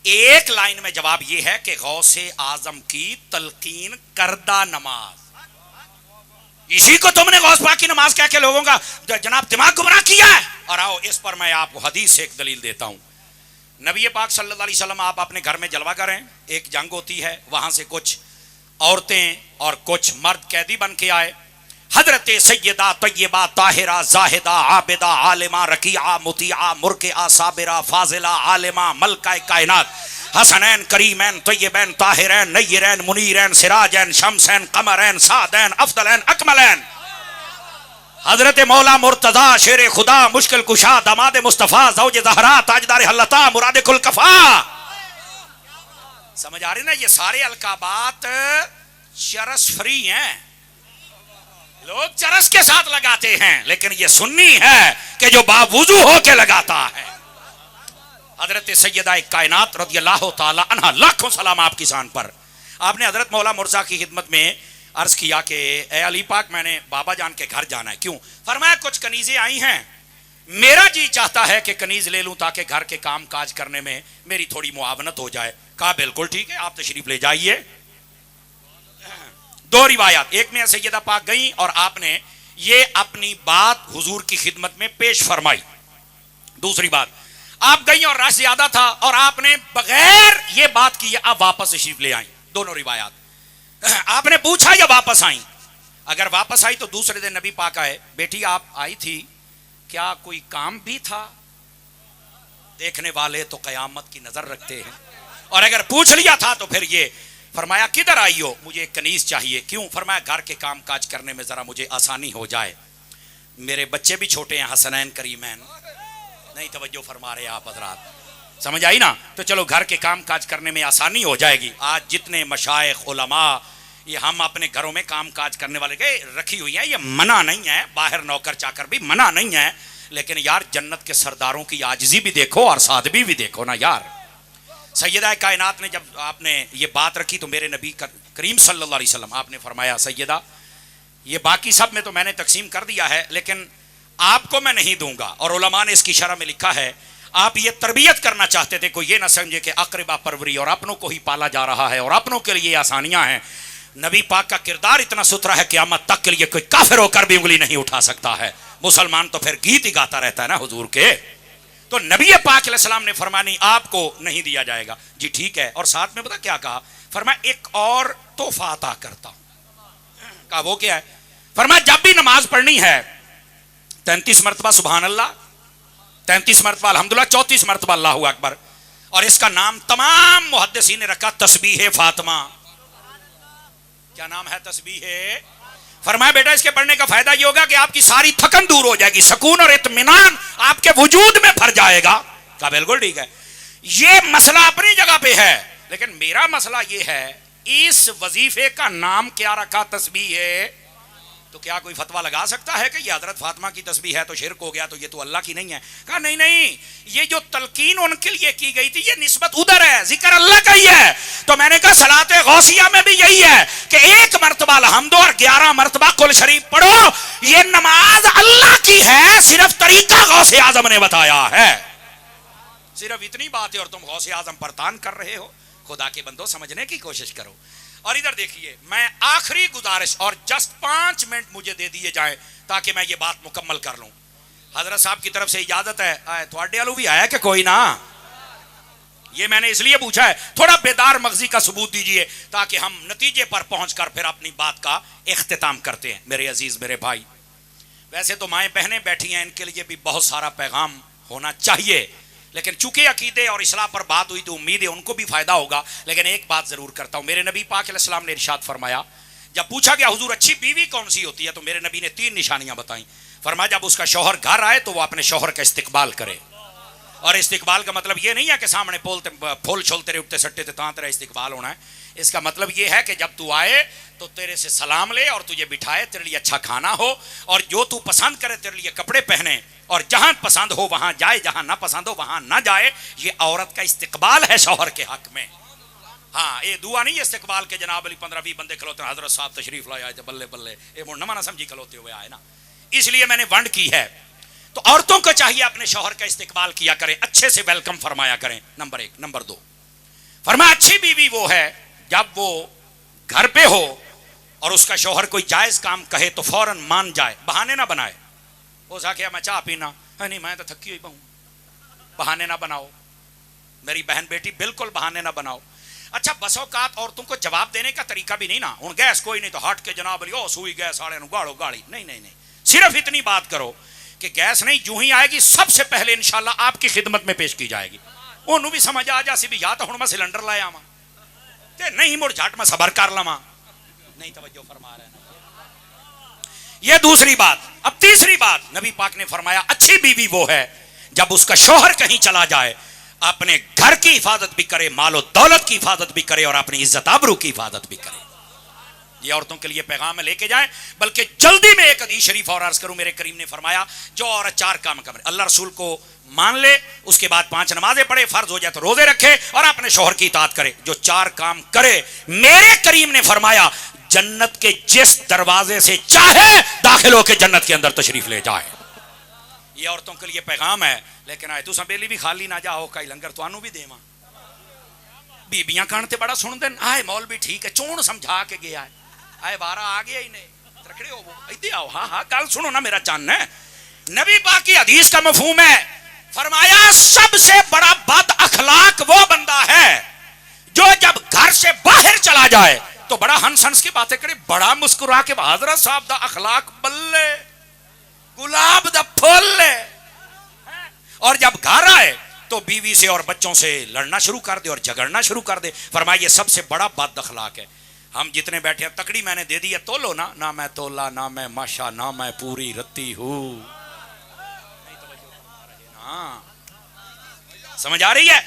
ایک لائن میں جواب یہ ہے کہ غوث اعظم کی تلقین کردہ نماز, اسی کو تم نے غوث پاک کی نماز کہہ کے لوگوں کا جناب دماغ گمراہ کیا ہے. اور آؤ اس پر میں آپ کو حدیث سے ایک دلیل دیتا ہوں. نبی پاک صلی اللہ علیہ وسلم آپ اپنے گھر میں جلوہ کریں, ایک جنگ ہوتی ہے, وہاں سے کچھ عورتیں اور کچھ مرد قیدی بن کے آئے. حضرت سیدہ طیبہ طاہرہ زاہدہ عابدہ عالمہ رکیعہ مطیعہ مرکعہ صابرہ فاضلہ عالمہ ملکہ کائنات حسنین کریمین طیبین طاہرین نیرین منیرین سراجین شمسین قمرین سعدین افضلین اکملین حضرت مولا مرتضی شیر خدا مشکل کشا داماد مصطفیٰ زوج زہرا تاجدار حلتا مراد کل کفا. سمجھ آ رہی نا, یہ سارے القابات چرس فری ہیں. لوگ چرس کے ساتھ لگاتے ہیں لیکن یہ سنی ہے کہ جو باوضو ہو کے لگاتا ہے. حضرت سیدہ کائنات رضی اللہ تعالی عنہ, لاکھوں سلام آپ کی شان پر. آپ نے حضرت مولا مرزا کی خدمت میں عرض کیا کہ اے علی پاک میں نے بابا جان کے گھر جانا ہے. کیوں؟ فرمایا کچھ کنیزیں آئی ہیں, میرا جی چاہتا ہے کہ کنیز لے لوں تاکہ گھر کے کام کاج کرنے میں میری تھوڑی معاونت ہو جائے. کہا بالکل ٹھیک ہے آپ تشریف لے جائیے. 2 روایات, ایک میں سیدہ پاک گئیں اور آپ نے یہ اپنی بات حضور کی خدمت میں پیش فرمائی. دوسری بات آپ گئیں اور رش زیادہ تھا اور آپ نے بغیر یہ بات کی آپ واپس تشریف لے آئیں. دونوں روایات. آپ نے پوچھا یا واپس آئیں؟ اگر واپس آئی تو دوسرے دن نبی پاک آئے, بیٹی آپ آئی تھی کیا کوئی کام بھی تھا؟ دیکھنے والے تو قیامت کی نظر رکھتے ہیں, اور اگر پوچھ لیا تھا تو پھر یہ فرمایا کدھر آئی ہو؟ مجھے ایک کنیز چاہیے. کیوں؟ فرمایا گھر کے کام کاج کرنے میں ذرا مجھے آسانی ہو جائے, میرے بچے بھی چھوٹے ہیں, حسنین کریمین. نہیں توجہ فرما رہے آپ حضرات, سمجھ آئی نا؟ تو چلو گھر کے کام کاج کرنے میں آسانی ہو جائے گی. آج جتنے مشائخ علماء یہ ہم اپنے گھروں میں کام کاج کرنے والے گئے رکھی ہوئی ہیں, یہ منع نہیں ہے, باہر نوکر چاکر بھی منع نہیں ہے, لیکن یار جنت کے سرداروں کی عاجزی بھی دیکھو اور سادگی بھی دیکھو نا یار. سیدہ کائنات نے جب آپ نے یہ بات رکھی تو میرے نبی کریم صلی اللہ علیہ وسلم آپ نے فرمایا سیدہ یہ باقی سب میں تو میں نے تقسیم کر دیا ہے لیکن آپ کو میں نہیں دوں گا. اور علماء نے اس کی شرح میں لکھا ہے آپ یہ تربیت کرنا چاہتے تھے, کوئی یہ نہ سمجھے کہ اقربا پروری اور اپنوں کو ہی پالا جا رہا ہے اور اپنوں کے لیے آسانیاں ہیں. نبی پاک کا کردار اتنا ستھرا ہے قیامت تک کے لیے کوئی کافر ہو کر بھی انگلی نہیں اٹھا سکتا ہے. مسلمان تو پھر گیت ہی گاتا رہتا ہے نا حضور کے. تو نبی پاک علیہ السلام نے فرمایا نہیں آپ کو نہیں دیا جائے گا. جی ٹھیک ہے. اور ساتھ میں پتا کیا کہا؟ فرمایا ایک اور تحفہ عطا کرتا ہوں. کہا وہ کیا ہے؟ فرمایا جب بھی نماز پڑھنی ہے 33 مرتبہ سبحان اللہ, 33 مرتبہ الحمدللہ, 34 مرتبہ اللہ اکبر, اور اس کا نام تمام محدثین نے رکھا تسبیح فاطمہ. کیا نام ہے؟ تسبیح. فرمایا بیٹا اس کے پڑھنے کا فائدہ یہ ہوگا کہ آپ کی ساری تھکن دور ہو جائے گی, سکون اور اطمینان آپ کے وجود میں بھر جائے گا. کہا بالکل ٹھیک ہے. یہ مسئلہ اپنی جگہ پہ ہے لیکن میرا مسئلہ یہ ہے اس وظیفے کا نام کیا رکھا؟ تسبیح ہے. تو کیا کوئی فتویٰ لگا سکتا ہے کہ یہ حضرت فاطمہ کی تسبیح ہے تو شرک ہو گیا, تو یہ تو اللہ کی نہیں ہے؟ کہا نہیں نہیں, یہ جو تلقین ان کے لیے کی گئی تھی یہ نسبت ادھر ہے, ذکر اللہ کا ہی ہے. تو میں نے کہا صلاۃ غوثیہ میں بھی یہی ہے کہ 1 مرتبہ الحمد اور 11 مرتبہ قل شریف پڑھو. یہ نماز اللہ کی ہے, صرف طریقہ غوث اعظم نے بتایا ہے. صرف اتنی بات ہے اور تم غوث اعظم پر تان کر رہے ہو. خدا کے بندو سمجھنے کی کوشش کرو. اور ادھر دیکھیے میں آخری گزارش, اور جسٹ 5 منٹ مجھے دے دیے جائیں تاکہ میں یہ بات مکمل کر لوں. حضرت صاحب کی طرف سے اجازت ہے. تھوڑے والوں بھی آیا کہ کوئی نہ؟ یہ میں نے اس لیے پوچھا ہے تھوڑا بیدار مغزی کا ثبوت دیجئے تاکہ ہم نتیجے پر پہنچ کر پھر اپنی بات کا اختتام کرتے ہیں. میرے عزیز میرے بھائی, ویسے تو مائیں بہنیں بیٹھی ہیں, ان کے لیے بھی بہت سارا پیغام ہونا چاہیے, لیکن چونکہ عقیدے اور اصلاح پر بات ہوئی تو امید ہے ان کو بھی فائدہ ہوگا. لیکن ایک بات ضرور کرتا ہوں, میرے نبی پاک علیہ السلام نے ارشاد فرمایا, جب پوچھا گیا حضور اچھی بیوی کون سی ہوتی ہے تو میرے نبی نے 3 نشانیاں بتائیں. فرمایا جب اس کا شوہر گھر آئے تو وہ اپنے شوہر کا استقبال کرے. اور استقبال کا مطلب یہ نہیں ہے کہ سامنے پھول چھولتے رہے اٹھتے سٹے تھے تیرا استقبال ہونا ہے. اس کا مطلب یہ ہے کہ جب تو آئے تو تیرے سے سلام لے اور تجھے بٹھائے, تیرے لیے اچھا کھانا ہو اور جو تو پسند کرے تیرے لیے کپڑے پہنے, اور جہاں پسند ہو وہاں جائے, جہاں نہ پسند ہو وہاں نہ جائے. یہ عورت کا استقبال ہے شوہر کے حق میں. ہاں یہ دعا نہیں استقبال کے جناب علی 15-20 بندے کھلوتے ہیں, حضرت صاحب تشریف لائے آئے بلے بلے یہ نہ مانا سمجھی کھلوتے ہوئے آئے نا, اس لیے میں نے ونڈ کی ہے. تو عورتوں کو چاہیے اپنے شوہر کا استقبال کیا کریں, اچھے سے ویلکم فرمایا کریں. نمبر 1. نمبر 2 فرمایا اچھی بیوی وہ ہے جب وہ گھر پہ ہو اور اس کا شوہر کوئی جائز کام کہے تو فوراً مان جائے, بہانے نہ بنائے. وہ سا کہ میں چاہ پینا ہے نہیں میں تو تھکی ہوئی بہوں, بہانے نہ بناؤ میری بہن بیٹی, بالکل بہانے نہ بناؤ. اچھا بس اوقات عورتوں کو جواب دینے کا طریقہ بھی نہیں نا, ہوں گیس کوئی نہیں تو ہٹ کے جناب علی او سوئی گیس آڑے نو گاڑو گاڑی, نہیں نہیں نہیں, صرف اتنی بات کرو کہ گیس نہیں جو ہی آئے گی سب سے پہلے انشاءاللہ آپ کی خدمت میں پیش کی جائے گی. انہوں بھی سمجھ آ جا سی بھی یا تو ہوں میں سلنڈر لایا ہوں تے نہیں مڑ جھٹ میں صبر کر لواں. نہیں توجہ فرما رہے ہیں. یہ دوسری بات. اب تیسری بات نبی پاک نے فرمایا اچھی بیوی وہ ہے جب اس کا شوہر کہیں چلا جائے اپنے گھر کی حفاظت بھی کرے, مال و دولت کی حفاظت بھی کرے اور اپنی عزت آبرو کی حفاظت بھی کرے. یہ عورتوں کے لیے پیغام ہے, لے کے جائیں. بلکہ جلدی میں ایک حدیث شریف اور عرض کروں, میرے کریم نے فرمایا جو عورت 4 کام کرے, اللہ رسول کو مان لے, اس کے بعد 5 نمازیں پڑھے, فرض ہو جائے تو روزے رکھے اور اپنے شوہر کی اطاعت کرے, جو 4 کام کرے میرے کریم نے فرمایا جنت کے جس دروازے سے چاہے داخل ہو کے جنت کے اندر تشریف لے جائے. یہ عورتوں کے لیے پیغام ہے. لیکن آئے تو سنبیلی بھی خالی نہ جاؤ, کئی لنگر تو آنو بھی دے ماں بیبیاں کانتے بڑا سن دیں, آئے مول بھی ٹھیک ہے چون سمجھا کے گیا ہے, آئے بارہ آ گیا ہی نہیں ترکڑے ہو وہ ایدے آؤ. ہاں ہاں کل سنو نا میرا چان ہے. نبی پاک کی حدیث کا مفہوم ہے, فرمایا سب سے بڑا بد اخلاق وہ بندہ ہے جو جب گھر سے باہر چلا جائے تو بڑا ہنس ہنس کی باتیں کرے, بڑا مسکرا کے حضرت صاحب دا اخلاق بلے گلاب دا پھول لے, اور جب گھر آئے تو بیوی سے اور بچوں سے لڑنا شروع کر دے اور جھگڑنا شروع کر دے. فرمایا یہ سب سے بڑا بد اخلاق ہے. ہم جتنے بیٹھے ہیں تکڑی میں نے دے دی ہے, تولو نا, نہ میں تولا, نہ میں ماشا, نہ میں پوری رتی ہوں. سمجھ آ رہی ہے؟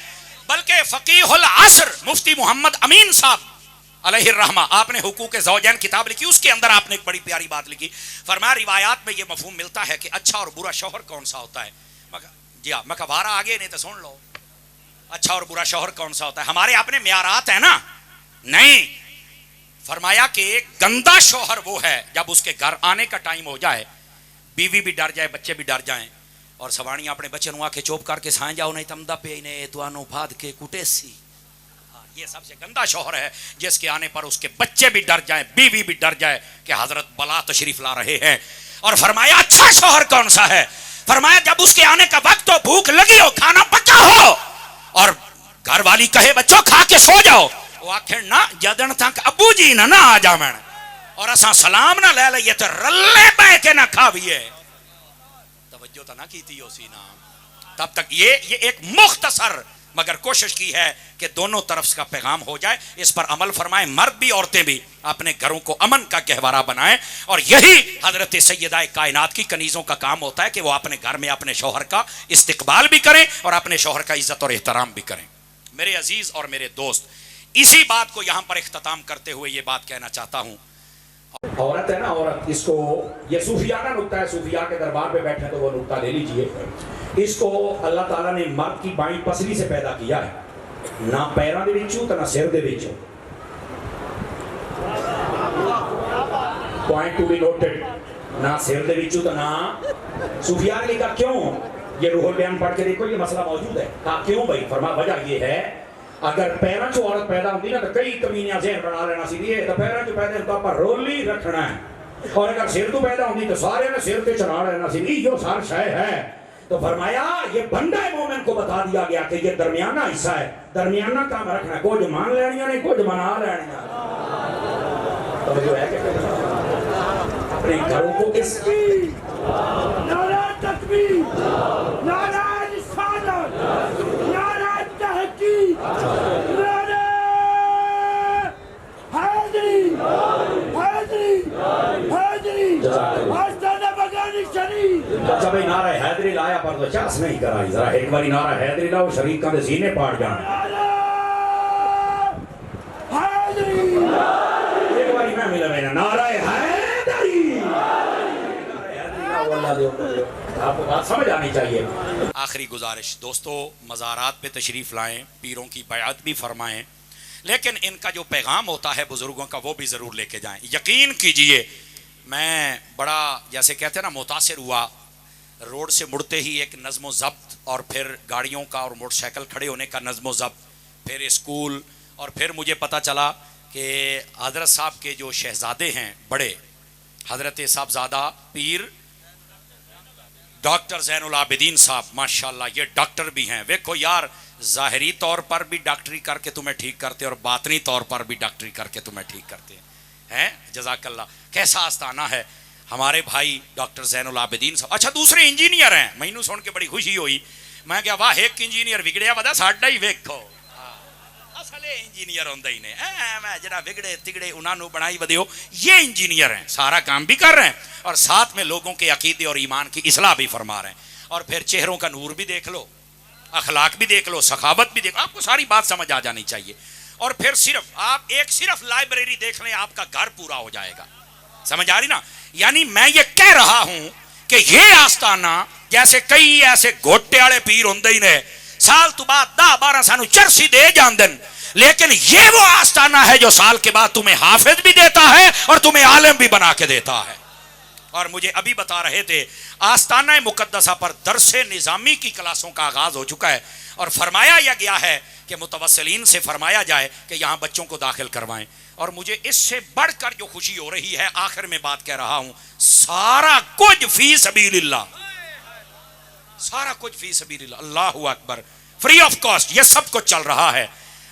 بلکہ فقیہ العصر مفتی محمد امین صاحب علیہ الرحمہ, آپ نے حقوق زوجین کتاب لکھی, اس کے اندر آپ نے ایک بڑی پیاری بات لکھی. فرمایا روایات میں یہ مفہوم ملتا ہے کہ اچھا اور برا شوہر کون سا ہوتا ہے. جی ہاں, میں کہا بارہ آگے نہیں تو سن لو. اچھا اور برا شوہر کون سا ہوتا ہے؟ ہمارے اپنے معیارات ہیں نا. نہیں, فرمایا کہ گندا شوہر وہ ہے جب اس کے گھر آنے کا ٹائم ہو جائے, بیوی بھی ڈر جائے, بچے بھی ڈر جائیں, اور سوانیاں اپنے بچے نو آ کے چوپ کر کے سائیں جاؤ نہیں تمدا پہ نے تو انو بھاد کے کٹے سی. یہ سب سے گندا شوہر ہے جس کے آنے پر اس کے بچے بھی ڈر جائیں, بیوی بھی ڈر جائے کہ حضرت بلا تشریف لا رہے ہیں. اور فرمایا اچھا شوہر کون سا ہے؟ فرمایا جب اس کے آنے کا وقت ہو, بھوک لگی ہو, کھانا پکا ہو, اور گھر والی کہے بچوں کھا کے سو جاؤ, وہ آخر نہ جدن تک ابو جی نہ آ جا میں, اور اساں سلام نہ لے لئیے تو رلے پہ کے نہ کھاویے. توجہ تو نہ کیتی ہو سی نا. تب تک یہ ایک مختصر مگر کوشش کی ہے کہ دونوں طرف کا پیغام ہو جائے. اس پر عمل فرمائیں, مرد بھی عورتیں بھی اپنے گھروں کو امن کا گہوارہ بنائیں. اور یہی حضرت سیدہ کائنات کی کنیزوں کا کام ہوتا ہے کہ وہ اپنے گھر میں اپنے شوہر کا استقبال بھی کریں اور اپنے شوہر کا عزت اور احترام بھی کریں. میرے عزیز اور میرے دوست, اسی بات کو یہاں پر اختتام کرتے ہوئے یہ بات کہنا چاہتا ہوں. عورت ہے نا, عورت, اس کو یہ صوفیانہ نکتہ ہے, صوفیاء کے دربار پہ بیٹھے تو وہ نکتہ لے لیجئے. اس کو اللہ تعالیٰ نے مرد کی بائیں پسلی سے پیدا کیا ہے, نہ پیروں دے وچوں تے نہ سر دے وچوں. پوائنٹ ٹو بی نوٹڈ, نہ سر دے وچوں تے نہ. صوفیاء نے کہا کیوں؟ یہ روح البیان پڑھ کے دیکھو, یہ مسئلہ موجود ہے. کہا کیوں بھائی؟ فرمایا وجہ یہ ہے اگر پیروں چ عورت پیدا ہوتی نا تو کئی کمینیاں ذہن بنا لینا سی, یہ تو پیروں چ پیدا ہوتا پر رولی رکھنا ہے, اور اگر سر تو پیدا ہوتی تو سارے نے سر تے چڑھا لینا سی, یہ جو سار شے ہے. تو فرمایا یہ بندہ مومن کو بتا دیا گیا کہ یہ درمیانہ حصہ ہے, درمیانہ کام رکھنا ہے, کچھ مان لینیاں نہیں, کچھ منا لینیاں. توجہ ہے کہ اپنے گھروں کو کس نعرہ تکبیر, نعرہ رسالت, نعرہ تحقیق, نعرہ حیدری, حیدری, حیدری, آستانہ مغانی شریف. اچھا بھئی نعرہ حیدری لایا پر تو چاس نہیں کرائی, ذرا ایک باری نعرہ حیدری لاؤ, شریک کا سینے پاڑ جانا. حیدری, ایک باری میں ملا میں نعرہ حیدری. آپ کو بات سمجھ آنی چاہیے. آخری گزارش دوستو, مزارات پہ تشریف لائیں, پیروں کی بیعت بھی فرمائیں, لیکن ان کا جو پیغام ہوتا ہے بزرگوں کا وہ بھی ضرور لے کے جائیں. یقین کیجئے میں بڑا جیسے کہتے ہیں نا متاثر ہوا, روڈ سے مڑتے ہی ایک نظم و ضبط, اور پھر گاڑیوں کا اور موٹر سائیکل کھڑے ہونے کا نظم و ضبط, پھر اسکول, اور پھر مجھے پتہ چلا کہ حضرت صاحب کے جو شہزادے ہیں بڑے, حضرت صاحبزادہ پیر ڈاکٹر زین العابدین صاحب, ماشاءاللہ یہ ڈاکٹر بھی ہیں. ویکھو یار, ظاہری طور پر بھی ڈاکٹری کر کے تمہیں ٹھیک کرتے اور باطنی طور پر بھی ڈاکٹری کر کے تمہیں ٹھیک کرتے ہیں. جزاک اللہ. کیسا آستانہ ہے ہمارے بھائی ڈاکٹر زین العابدین صاحب. اچھا دوسرے انجینئر ہیں, مینوں سن کے بڑی خوشی ہوئی. میں کہا واہ ایک انجینئر بگڑیا ودا ساڈا ہی ویکھو, اصلے انجینئر ہوندے ہی نے, میں جڑا بگڑے تگڑے انہاں نو بنائی ودیو, یہ انجینئر ہیں, سارا کام بھی کر رہے ہیں اور ساتھ میں لوگوں کے عقیدے اور ایمان کی اصلاح بھی فرما رہے ہیں. اور پھر چہروں کا نور بھی دیکھ لو, اخلاق بھی دیکھ لو, سخاوت بھی دیکھ لو, آپ کو ساری بات سمجھ آ جانی چاہیے. اور پھر صرف آپ صرف لائبریری دیکھ لیں, آپ کا گھر پورا ہو جائے گا. سمجھ آ رہی نا؟ یعنی میں یہ کہہ رہا ہوں کہ یہ آستانہ جیسے کئی ایسے گھوٹے والے پیر ہوندے ہی نے, سال تو بعد 10-12 سانو چرسی دے جاندن, لیکن یہ وہ آستانہ ہے جو سال کے بعد تمہیں حافظ بھی دیتا ہے اور تمہیں عالم بھی بنا کے دیتا ہے. اور مجھے ابھی بتا رہے تھے آستانہ مقدسہ پر درس نظامی کی کلاسوں کا آغاز ہو چکا ہے, اور فرمایا یہ گیا ہے کہ متوسلین سے فرمایا جائے کہ یہاں بچوں کو داخل کروائیں. اور مجھے اس سے بڑھ کر جو خوشی ہو رہی ہے, آخر میں بات کہہ رہا ہوں, سارا کچھ فی سبیل اللہ, سارا کچھ فی سبیل اللہ. اللہ اکبر, فری آف کاسٹ یہ سب کچھ چل رہا ہے.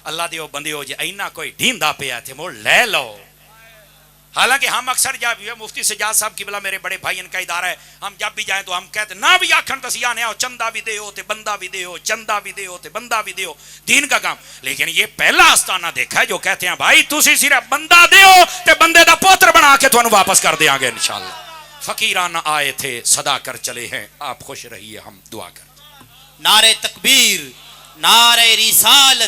اللہ دیو بندیو جی اینا کوئی ڈھیندا پیا تھے مول لے لو, حالانکہ ہم اکثر جب مفتی سجاد صاحب قبلہ میرے بڑے بھائی ان کا ادارہ ہے، ہم جب بھی جائیں تو ہم کہتے نہ بھی آکھن تسیاں نے چندہ بھی دے ہو تے بندہ بھی دے ہو، چندہ بھی دے ہو تے بندہ بھی دے ہو، دین کا کام. لیکن یہ پہلا آستانہ دیکھا ہے جو کہتے ہیں بھائی تسی صرف بندہ دے ہو تے بندے دا پوتر بنا کے تانوں واپس کر دیاں گے انشاءاللہ. فقیران آئے تھے صدا کر چلے ہیں، آپ خوش رہیے، ہم دعا کریں. نعرہ تکبیر، نعرہ رسالت.